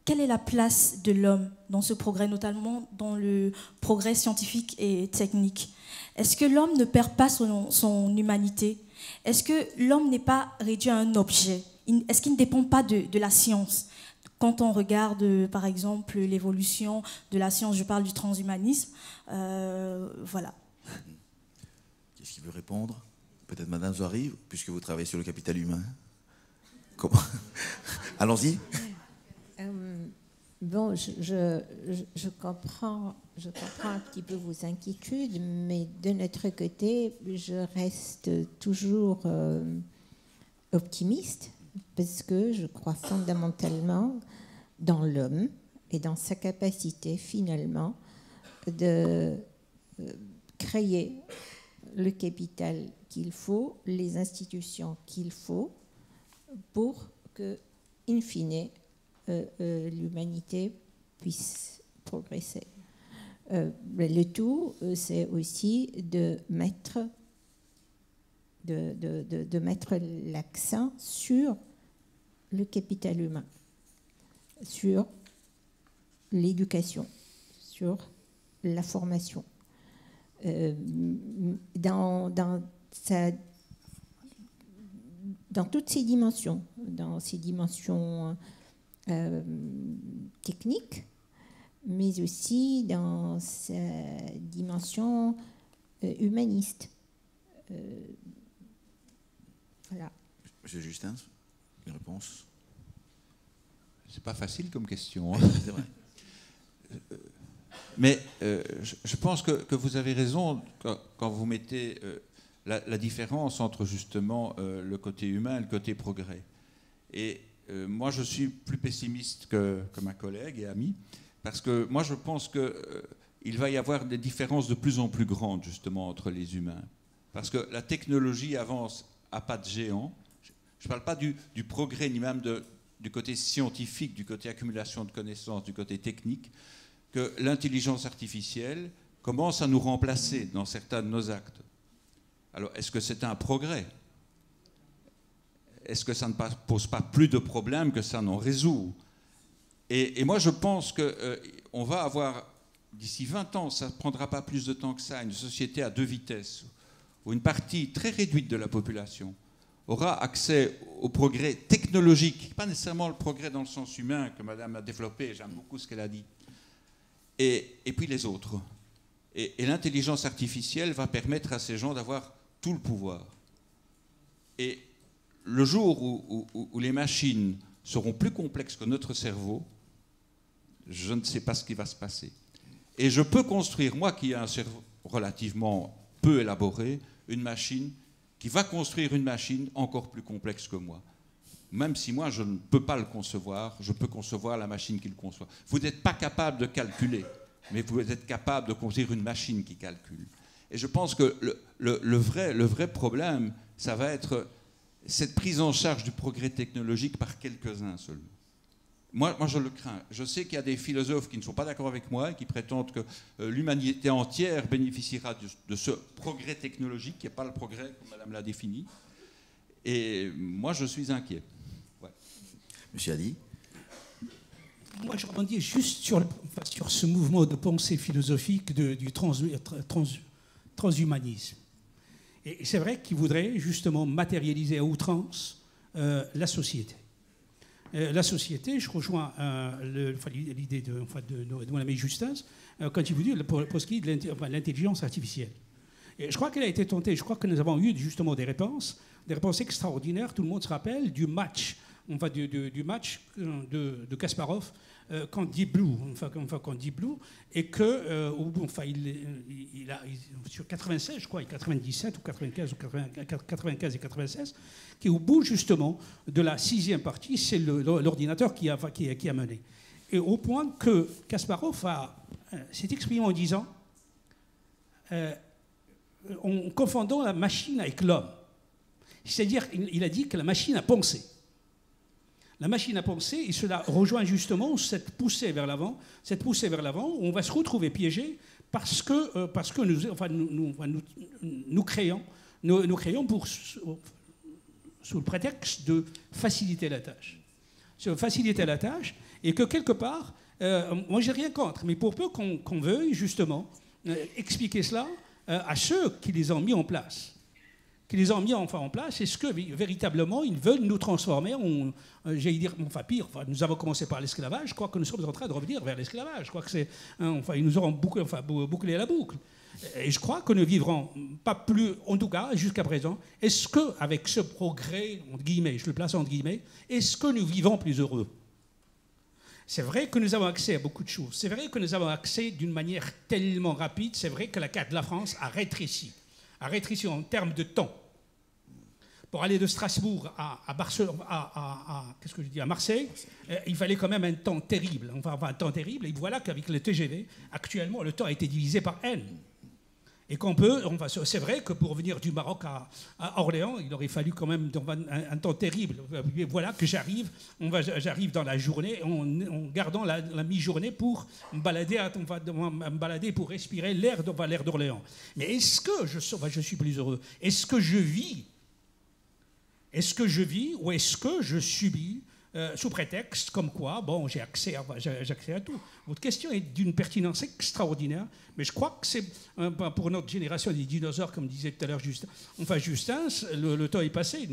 quelle est la place de l'homme dans ce progrès, notamment dans le progrès scientifique et technique. Est-ce que l'homme ne perd pas son humanité? Est-ce que l'homme n'est pas réduit à un objet? Est-ce qu'il ne dépend pas de la science? Quand on regarde, par exemple, l'évolution de la science, je parle du transhumanisme, voilà. Qu'est-ce qui veut répondre? Peut-être Madame Zouari, puisque vous travaillez sur le capital humain. Comment? Allons-y. Bon, je comprends un petit peu vos inquiétudes, mais de notre côté, je reste toujours optimiste. Parce que je crois fondamentalement dans l'homme et dans sa capacité finalement de créer le capital qu'il faut, les institutions qu'il faut pour que, in fine, l'humanité puisse progresser. Le tout, c'est aussi de mettre l'accent sur le capital humain, sur l'éducation, sur la formation. Dans toutes ces dimensions, techniques, mais aussi dans sa dimension humaniste. Voilà. Monsieur Justin, une réponse? C'est pas facile comme question. Hein. C'est vrai. Mais je pense que vous avez raison quand vous mettez la différence entre justement le côté humain et le côté progrès. Et moi, je suis plus pessimiste que ma collègue et amie, parce que moi, je pense qu'il va y avoir des différences de plus en plus grandes justement entre les humains. Parce que la technologie avance à pas de géant. Je ne parle pas du progrès, ni même du côté scientifique, du côté accumulation de connaissances, du côté technique, que l'intelligence artificielle commence à nous remplacer dans certains de nos actes. Alors, est-ce que c'est un progrès? Est-ce que ça ne pose pas plus de problèmes que ça n'en résout? Et moi, je pense qu'on va avoir, d'ici 20 ans, ça ne prendra pas plus de temps que ça, une société à 2 vitesses, où une partie très réduite de la population aura accès au progrès technologique, pas nécessairement le progrès dans le sens humain que Madame a développé, j'aime beaucoup ce qu'elle a dit, et puis les autres. Et l'intelligence artificielle va permettre à ces gens d'avoir tout le pouvoir. Et le jour où les machines seront plus complexes que notre cerveau, je ne sais pas ce qui va se passer. Et je peux construire, moi qui ai un cerveau relativement peu élaboré, une machine qui va construire une machine encore plus complexe que moi. Même si moi, je ne peux pas le concevoir, je peux concevoir la machine qui le conçoit. Vous n'êtes pas capable de calculer, mais vous êtes capable de construire une machine qui calcule. Et je pense que le vrai problème, ça va être cette prise en charge du progrès technologique par quelques-uns seulement. Moi, je le crains. Je sais qu'il y a des philosophes qui ne sont pas d'accord avec moi et qui prétendent que l'humanité entière bénéficiera de ce progrès technologique, qui n'est pas le progrès comme Madame l'a défini. Et moi, je suis inquiet. Ouais. Monsieur Hadi? Moi, je rebondis juste sur ce mouvement de pensée philosophique du transhumanisme. Et c'est vrai qu'il voudrait justement matérialiser à outrance la société. La société, je rejoins l'idée de mon ami Justin, quand il vous dit pour ce qui est de l'intelligence artificielle. Et je crois qu'elle a été tentée, je crois que nous avons eu justement des réponses extraordinaires. Tout le monde se rappelle du match, du match de Kasparov contre Deep Blue, et que sur 96, je crois, et 97 ou 95 ou 95 et 96, qui au bout justement de la 6e partie, c'est l'ordinateur qui a mené. Et au point que Kasparov s'est exprimé en disant, en confondant la machine avec l'homme. C'est-à-dire, il a dit que la machine a pensé. La machine a pensé, et cela rejoint justement cette poussée vers l'avant, où on va se retrouver piégé parce que nous créons sous le prétexte de faciliter la tâche. Et que quelque part, moi j'ai rien contre, mais pour peu qu'on veuille justement expliquer cela à ceux qui les ont mis en place. Est-ce que véritablement ils veulent nous transformer en, nous avons commencé par l'esclavage, je crois que nous sommes en train de revenir vers l'esclavage, je crois que c'est, ils nous auront bouclé la boucle. Et je crois que nous vivrons pas plus, en tout cas jusqu'à présent, est-ce qu'avec ce progrès, entre guillemets, je le place entre guillemets, est-ce que nous vivons plus heureux? C'est vrai que nous avons accès à beaucoup de choses, c'est vrai que nous avons accès d'une manière tellement rapide, c'est vrai que la carte de la France a rétréci en termes de temps. Pour aller de Strasbourg à Marseille, il fallait quand même un temps terrible. Et voilà qu'avec le TGV, actuellement, le temps a été divisé par N. Et c'est vrai que pour venir du Maroc à Orléans, il aurait fallu quand même un temps terrible. Et voilà que j'arrive dans la journée en gardant la mi-journée pour me balader, pour respirer l'air d'Orléans. Mais est-ce que je suis plus heureux? Est-ce que je vis ou est-ce que je subis sous prétexte comme quoi, bon, j'ai accès à tout. Votre question est d'une pertinence extraordinaire, mais je crois que c'est, pour notre génération des dinosaures, comme disait tout à l'heure Justin, le temps est passé.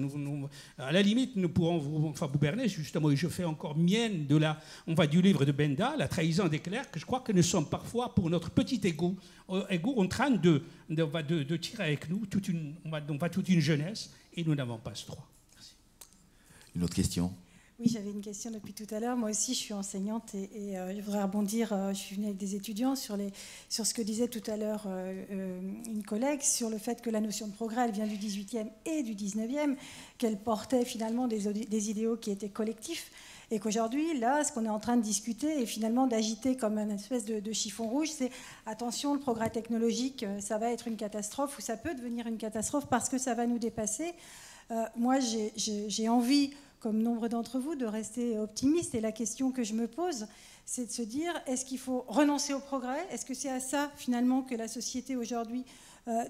À la limite, nous pourrons vous berner, justement, et je fais encore mienne du livre de Benda, La trahison des clercs, que je crois que nous sommes parfois, pour notre petit égo en train de tirer avec nous toute une jeunesse, et nous n'avons pas ce droit. Merci. Une autre question? Oui, j'avais une question depuis tout à l'heure. Moi aussi, je suis enseignante et je voudrais rebondir. Je suis venue avec des étudiants sur ce que disait tout à l'heure une collègue sur le fait que la notion de progrès, elle vient du 18e et du 19e, qu'elle portait finalement des idéaux qui étaient collectifs et qu'aujourd'hui, là, ce qu'on est en train de discuter et finalement d'agiter comme une espèce de chiffon rouge, c'est attention, le progrès technologique, ça va être une catastrophe ou ça peut devenir une catastrophe parce que ça va nous dépasser. Moi, j'ai envie, comme nombre d'entre vous, de rester optimiste. Et la question que je me pose, c'est de se dire, est-ce qu'il faut renoncer au progrès? Est-ce que c'est à ça, finalement, que la société, aujourd'hui,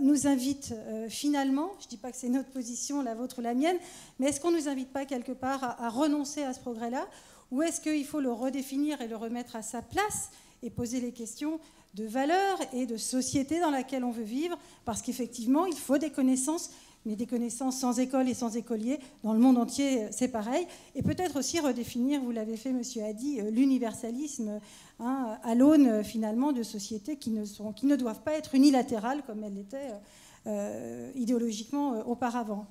nous invite finalement? Je ne dis pas que c'est notre position, la vôtre ou la mienne, mais est-ce qu'on ne nous invite pas, quelque part, à renoncer à ce progrès-là? Ou est-ce qu'il faut le redéfinir et le remettre à sa place et poser les questions de valeur et de société dans laquelle on veut vivre? Parce qu'effectivement, il faut des connaissances, mais des connaissances sans école et sans écolier. Dans le monde entier, c'est pareil. Et peut-être aussi redéfinir, vous l'avez fait, monsieur Hadi, l'universalisme, à l'aune, finalement, de sociétés qui ne doivent pas être unilatérales comme elles l'étaient idéologiquement auparavant.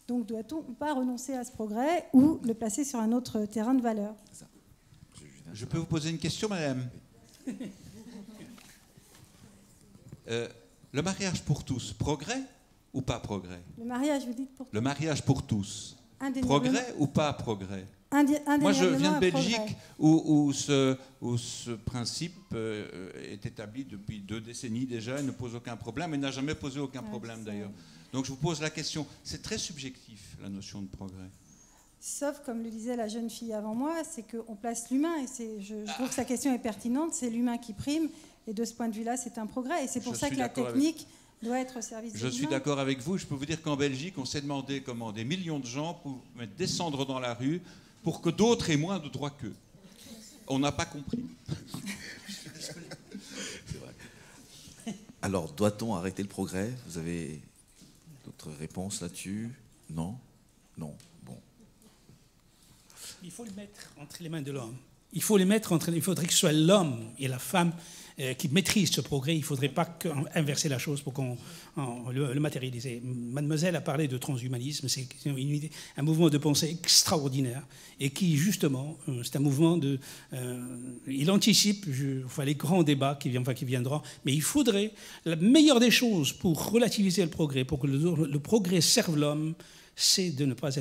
Donc, doit-on pas renoncer à ce progrès ou le placer sur un autre terrain de valeur? Je peux vous poser une question, madame? Le mariage pour tous, progrès ou pas progrès? Le mariage, vous dites pour tous? Le mariage pour tous, progrès ou pas progrès? Moi, je viens de Belgique où ce principe est établi depuis 2 décennies déjà et ne pose aucun problème et n'a jamais posé aucun problème d'ailleurs. Donc je vous pose la question, c'est très subjectif la notion de progrès. Sauf, comme le disait la jeune fille avant moi, c'est qu'on place l'humain et je trouve que sa question est pertinente, c'est l'humain qui prime et de ce point de vue-là, c'est un progrès et c'est pour ça que la technique doit être au service de l'humain. Je suis d'accord avec vous. Je peux vous dire qu'en Belgique, on s'est demandé comment des millions de gens pouvaient descendre dans la rue pour que d'autres aient moins de droits qu'eux. On n'a pas compris. C'est vrai. Alors, doit-on arrêter le progrès? Vous avez d'autres réponses là-dessus? Non? Non. Bon. Il faut le mettre entre les mains de l'homme. Il faudrait que ce soit l'homme et la femme qui maîtrisent ce progrès. Il ne faudrait pas inverser la chose pour qu'on le matérialise. Mademoiselle a parlé de transhumanisme. C'est un mouvement de pensée extraordinaire et qui, justement, c'est un mouvement il anticipe les grands débats qui viendront. Mais il faudrait, la meilleure des choses pour relativiser le progrès, pour que le progrès serve l'homme, c'est de ne pas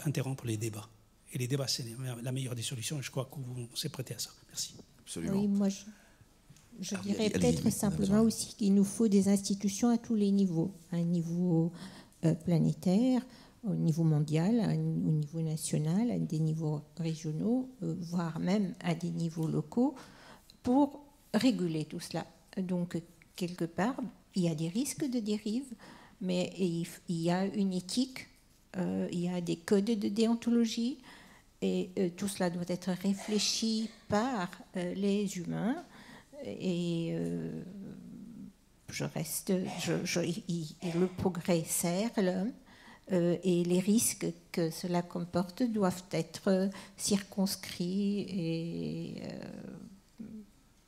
interrompre les débats. Et les débats, c'est la meilleure des solutions. Et je crois qu'on s'est prêté à ça. Merci. Absolument. Oui, moi, je dirais peut-être simplement aussi qu'il nous faut des institutions à tous les niveaux. À un niveau planétaire, au niveau mondial, au niveau national, à des niveaux régionaux, voire même à des niveaux locaux, pour réguler tout cela. Donc, quelque part, il y a des risques de dérive, mais il y a une éthique, il y a des codes de déontologie, et tout cela doit être réfléchi par les humains. Et le progrès sert l'homme et les risques que cela comporte doivent être circonscrits et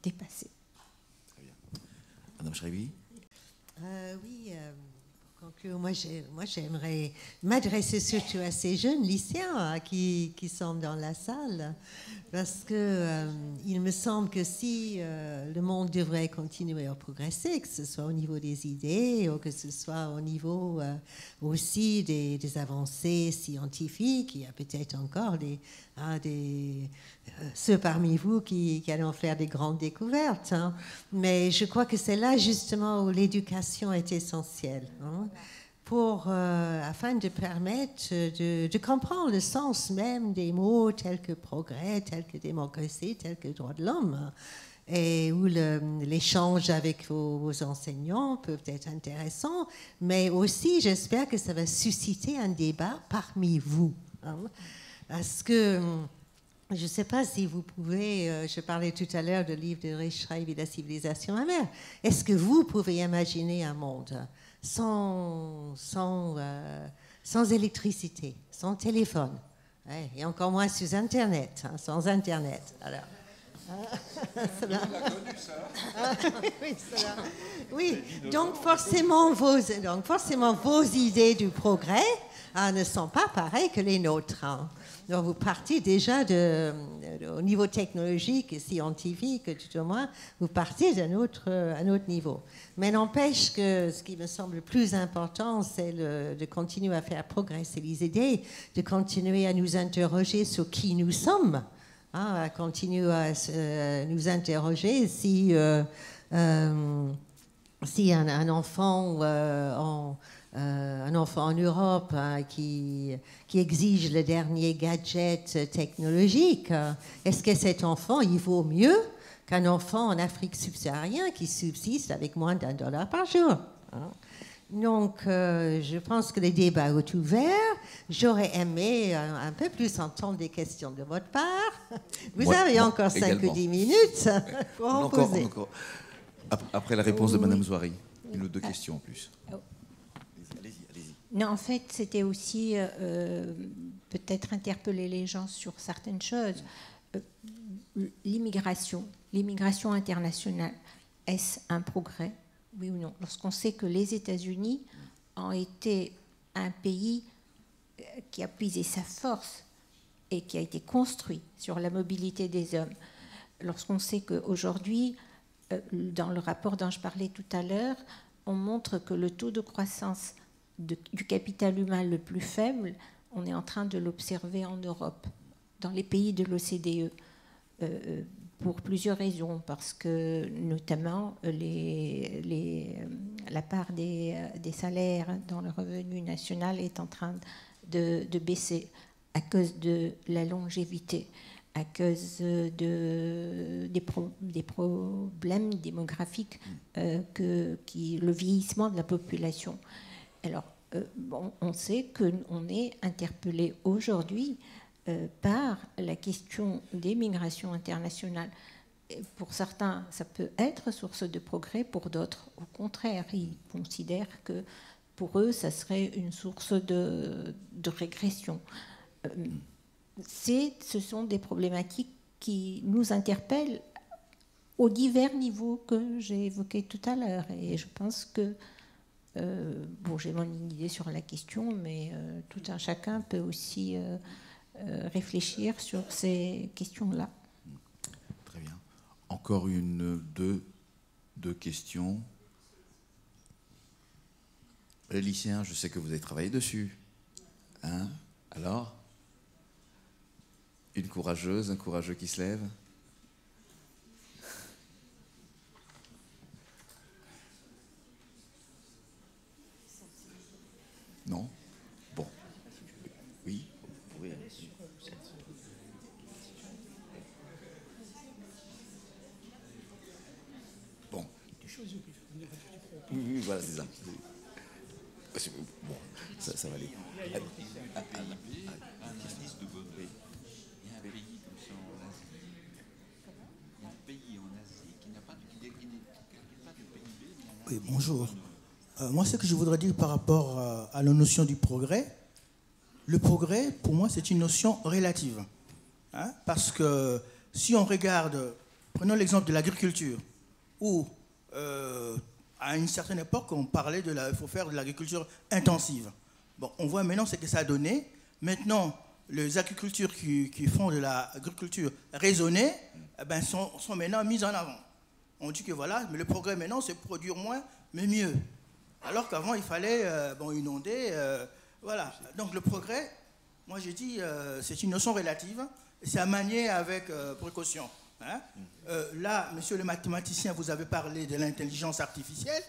dépassés. Très bien. Madame Schreiby? Oui. Moi, j'aimerais m'adresser surtout à ces jeunes lycéens qui sont dans la salle, parce qu'il me semble que si le monde devrait continuer à progresser, que ce soit au niveau des idées ou que ce soit au niveau aussi des avancées scientifiques, il y a peut-être encore ceux parmi vous qui allons faire des grandes découvertes. Mais je crois que c'est là justement où l'éducation est essentielle. Afin de permettre de comprendre le sens même des mots tels que progrès, tels que démocratie, tels que droits de l'homme, et où l'échange avec vos enseignants peut être intéressant, mais aussi j'espère que ça va susciter un débat parmi vous. Parce que je ne sais pas si vous pouvez, je parlais tout à l'heure du livre de Dries Schreiber, La civilisation amère. Est-ce que vous pouvez imaginer un monde sans électricité, sans téléphone, ouais, et encore moins sur Internet, hein, sans Internet. Alors, oui, donc forcément vos idées du progrès ne sont pas pareilles que les nôtres. Hein. Donc vous partez déjà au niveau technologique et scientifique, tout au moins, vous partez d'un autre niveau. Mais n'empêche que ce qui me semble le plus important, c'est de continuer à faire progresser les idées, de continuer à nous interroger sur qui nous sommes, hein, à continuer à nous interroger si un enfant en Europe, hein, qui exige le dernier gadget technologique, est-ce que cet enfant, il vaut mieux qu'un enfant en Afrique subsaharienne qui subsiste avec moins d'$1 par jour, hein? Donc, je pense que le débat est ouvert. J'aurais aimé un peu plus entendre des questions de votre part. Vous avez encore 5 ou 10 minutes pour en poser. Encore. Après la réponse de Mme Zouari, une ou deux questions en plus. Allez-y. Non, en fait, c'était aussi peut-être interpeller les gens sur certaines choses. L'immigration internationale, est-ce un progrès, oui ou non? Lorsqu'on sait que les États-Unis ont été un pays qui a puisé sa force et qui a été construit sur la mobilité des hommes, lorsqu'on sait qu'aujourd'hui, dans le rapport dont je parlais tout à l'heure, on montre que le taux de croissance du capital humain le plus faible, on est en train de l'observer en Europe, dans les pays de l'OCDE, pour plusieurs raisons, parce que notamment la part des salaires dans le revenu national est en train de baisser à cause de la longévité, à cause des problèmes démographiques, le vieillissement de la population. Alors, on sait qu'on est interpellé aujourd'hui par la question des migrations internationales. Et pour certains, ça peut être source de progrès, pour d'autres, au contraire, ils considèrent que pour eux, ça serait une source de régression. Ce sont des problématiques qui nous interpellent aux divers niveaux que j'ai évoqués tout à l'heure. Et je pense que, j'ai mon idée sur la question, mais tout un chacun peut aussi réfléchir sur ces questions-là. Très bien. Encore deux questions. Les lycéens, je sais que vous avez travaillé dessus. Hein? Alors, une courageuse, un courageux qui se lève? Non? Bon. Oui, vous pouvez. Bon. Oui, voilà, c'est ça. Bon, ça va aller. Oui, bonjour. Moi, ce que je voudrais dire par rapport à la notion du progrès, le progrès, pour moi, c'est une notion relative. Hein, parce que si on regarde, prenons l'exemple de l'agriculture, où à une certaine époque, on parlait il faut faire de l'agriculture intensive. Bon, on voit maintenant ce que ça a donné. Maintenant, les agricultures qui font de l'agriculture raisonnée sont maintenant mises en avant. On dit que voilà, mais le progrès maintenant, c'est produire moins, mais mieux. Alors qu'avant, il fallait inonder. Voilà. Donc le progrès, moi j'ai dit, c'est une notion relative. C'est à manier avec précaution. Hein? Là, monsieur le mathématicien, vous avez parlé de l'intelligence artificielle.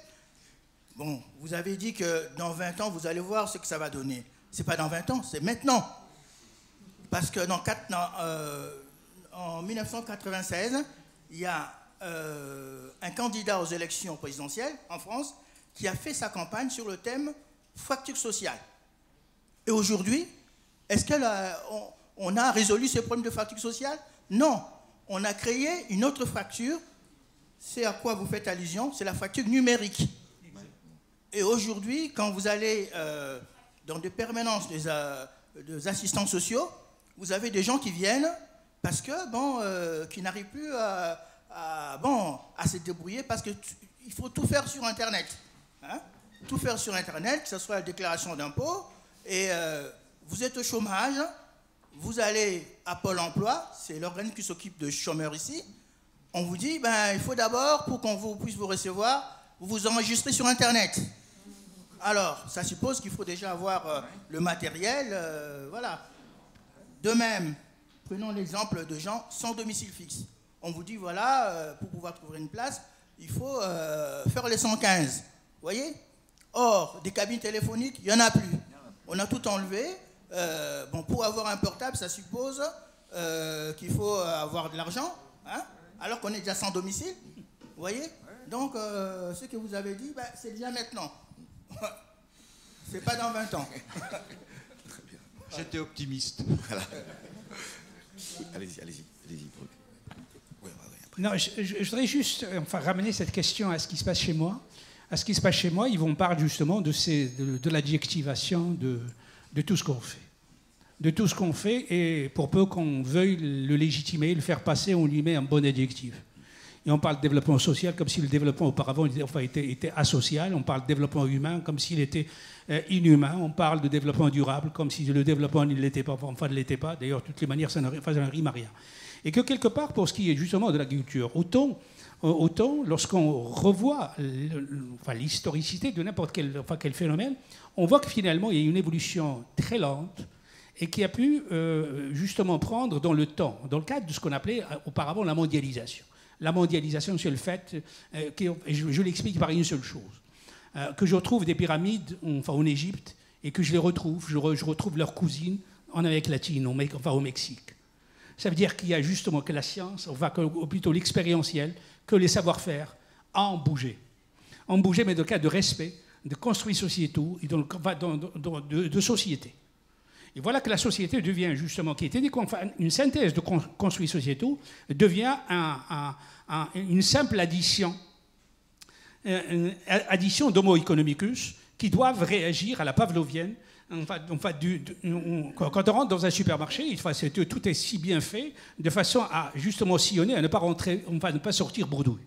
Bon, vous avez dit que dans 20 ans, vous allez voir ce que ça va donner. Ce n'est pas dans 20 ans, c'est maintenant. Parce que en 1996, il y a un candidat aux élections présidentielles en France qui a fait sa campagne sur le thème fracture sociale. Et aujourd'hui, est-ce on a résolu ce problème de fracture sociale? Non. On a créé une autre fracture, c'est à quoi vous faites allusion, c'est la fracture numérique. Et aujourd'hui, quand vous allez dans des permanences des assistants sociaux, vous avez des gens qui viennent parce que, bon, qui n'arrivent plus à se débrouiller parce qu'il faut tout faire sur Internet. Hein? Tout faire sur Internet, que ce soit la déclaration d'impôt, et vous êtes au chômage, vous allez à Pôle emploi, c'est l'organisme qui s'occupe de chômeurs ici, on vous dit, ben, il faut d'abord, pour qu'on puisse vous recevoir, vous vous enregistrez sur Internet. Alors, ça suppose qu'il faut déjà avoir le matériel, voilà. De même, prenons l'exemple de gens sans domicile fixe. On vous dit, voilà, pour pouvoir trouver une place, il faut faire les 115. Vous voyez? Or, des cabines téléphoniques, il n'y en a plus. On a tout enlevé. Bon, pour avoir un portable, ça suppose qu'il faut avoir de l'argent, hein, alors qu'on est déjà sans domicile. Vous voyez? Donc, ce que vous avez dit, ben, c'est déjà maintenant. C'est pas dans 20 ans. J'étais optimiste. Voilà. Allez-y. Non, je voudrais juste ramener cette question à ce qui se passe chez moi. À ce qui se passe chez moi, on parle justement de l'adjectivation de tout ce qu'on fait. De tout ce qu'on fait, et pour peu qu'on veuille le légitimer, le faire passer, on lui met un bon adjectif. Et on parle de développement social comme si le développement auparavant était asocial. On parle de développement humain comme s'il était inhumain. On parle de développement durable comme si le développement ne l'était pas, enfin ne l'était pas. D'ailleurs, de toutes les manières, ça ne rime à rien. Et que quelque part, pour ce qui est justement de l'agriculture, autant lorsqu'on revoit l'historicité de n'importe quel phénomène, on voit que finalement, il y a une évolution très lente et qui a pu justement prendre dans le temps, dans le cadre de ce qu'on appelait auparavant la mondialisation. La mondialisation, c'est le fait, je l'explique par une seule chose, que je retrouve des pyramides en Égypte et que je les retrouve, je retrouve leurs cousines en Amérique latine, au Mexique. Ça veut dire qu'il y a justement que la science, ou plutôt l'expérientiel, que les savoir-faire ont bougé. Ont bougé, mais dans le cadre de respect, de construits sociétaux et de société. Et voilà que la société devient justement, qui était une synthèse de construits sociétaux, devient une simple addition d'homo economicus qui doivent réagir à la pavlovienne. Quand on rentre dans un supermarché, tout est si bien fait de façon à justement sillonner, à ne pas rentrer, ne pas sortir bredouille.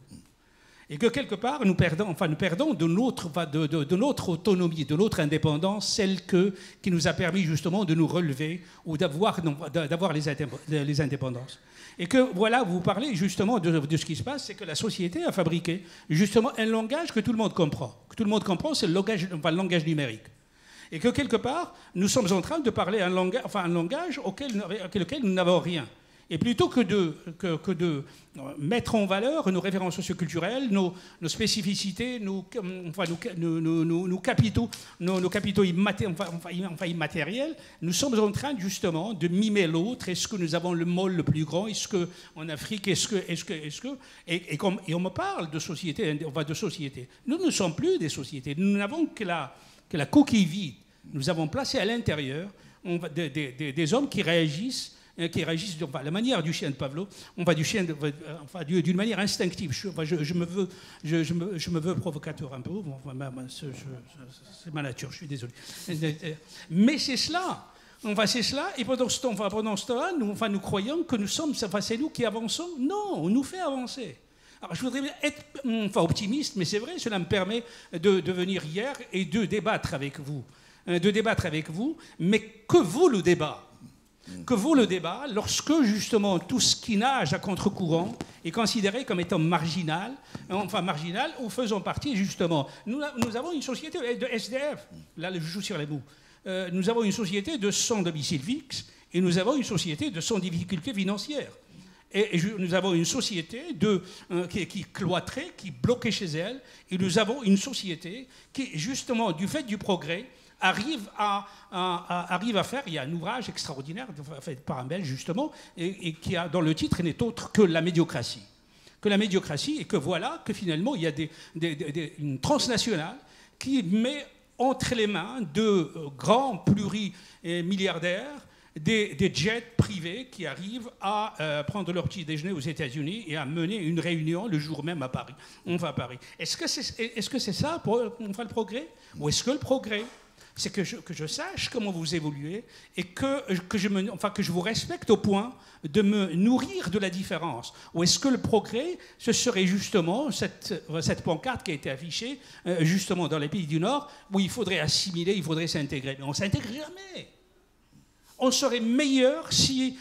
Et que quelque part, nous perdons de notre autonomie, de notre indépendance, celle qui nous a permis justement de nous relever ou d'avoir les indépendances. Et que voilà, vous parlez justement de ce qui se passe, c'est que la société a fabriqué justement un langage que tout le monde comprend. Que tout le monde comprend, c'est le langage numérique. Et que quelque part, nous sommes en train de parler un langage auquel nous n'avons rien. Et plutôt que de mettre en valeur nos références socioculturelles, nos spécificités, nos capitaux immatériels, nous sommes en train justement de mimer l'autre. Est-ce que nous avons le môle le plus grand? Est-ce qu'en Afrique, et on me parle de société, de société. Nous ne sommes plus des sociétés. Nous n'avons que la coquille vide. Nous avons placé à l'intérieur des hommes qui réagissent de la manière du chien de Pavlov, d'une manière instinctive. Je me veux provocateur un peu, c'est ma nature, je suis désolé. Mais c'est cela. C'est cela, et pendant ce temps-là, nous croyons que c'est nous qui avançons. Non, on nous fait avancer. Alors, je voudrais être optimiste, mais c'est vrai, cela me permet de venir hier et de débattre avec vous. Mais que vaut le débat? Que vaut le débat lorsque, justement, tout ce qui nage à contre-courant est considéré comme étant marginal, ou faisant partie, justement. Nous avons une société de SDF, là, je joue sur les mots. Nous avons une société de sans domicile fixe et nous avons une société de sans difficulté financière. Et nous avons une société qui est cloîtrée, qui est bloquée chez elle, et nous avons une société qui, justement, du fait du progrès, arrive à faire, il y a un ouvrage extraordinaire fait par un Belge justement, et qui a dans le titre n'est autre que la médiocratie. Que la médiocratie, et que voilà que finalement il y a une transnationale qui met entre les mains de grands plurimilliardaires des jets privés qui arrivent à prendre leur petit déjeuner aux États-Unis et à mener une réunion le jour même à Paris. On va à Paris. Est-ce que c'est ça on fait le progrès? Ou est-ce que le progrès, c'est que je sache comment vous évoluez et que je vous respecte au point de me nourrir de la différence? Ou est-ce que le progrès, ce serait justement cette pancarte qui a été affichée justement dans les pays du Nord, où il faudrait assimiler, il faudrait s'intégrer? Mais on ne s'intègre jamais. On serait meilleur si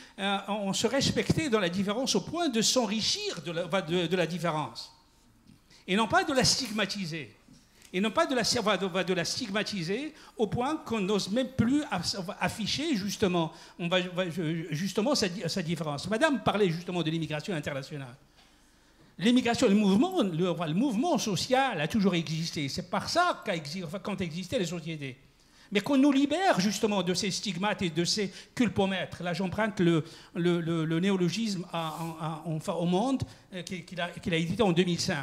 on se respectait dans la différence au point de s'enrichir de la différence. Et non pas de la stigmatiser. Et non pas de la stigmatiser au point qu'on n'ose même plus afficher justement sa différence. Madame parlait justement de l'immigration internationale. L'immigration, le mouvement social a toujours existé. C'est par ça qu'ont existé les sociétés. Mais qu'on nous libère justement de ces stigmates et de ces culpomètres. Là, j'emprunte le néologisme au Monde qu'il a édité en 2005.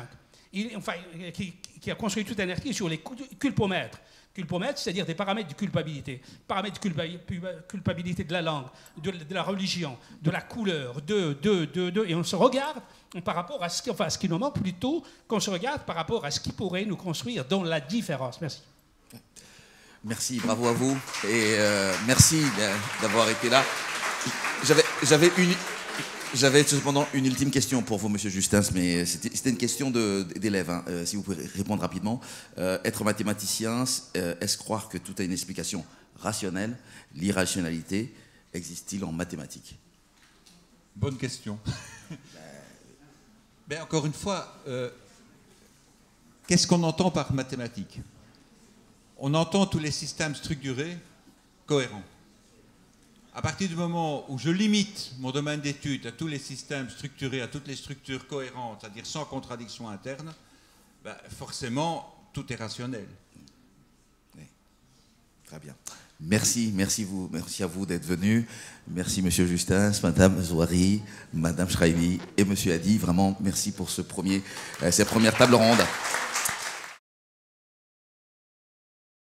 Qui a construit tout un article sur les culpomètres. Culpomètres, c'est-à-dire des paramètres de culpabilité. Paramètres de culpabilité de la langue, de la religion, de la couleur, et on se regarde par rapport à ce qui nous manque plutôt qu'on se regarde par rapport à ce qui pourrait nous construire dans la différence. Merci. Merci, bravo à vous et merci d'avoir été là. J'avais cependant une ultime question pour vous, Monsieur Justins, mais c'était une question d'élève. Hein. Si vous pouvez répondre rapidement. Être mathématicien, est-ce croire que tout a une explication rationnelle? L'irrationalité existe-t-il en mathématiques? Bonne question. Mais encore une fois, qu'est-ce qu'on entend par mathématiques? On entend tous les systèmes structurés cohérents. À partir du moment où je limite mon domaine d'étude à tous les systèmes structurés, à toutes les structures cohérentes, c'est-à-dire sans contradiction interne, forcément, tout est rationnel. Oui. Très bien. Merci à vous d'être venus. Merci Monsieur Justins, Madame Zouari, Madame Schreibi et Monsieur Hadi. Vraiment, merci pour cette première table ronde.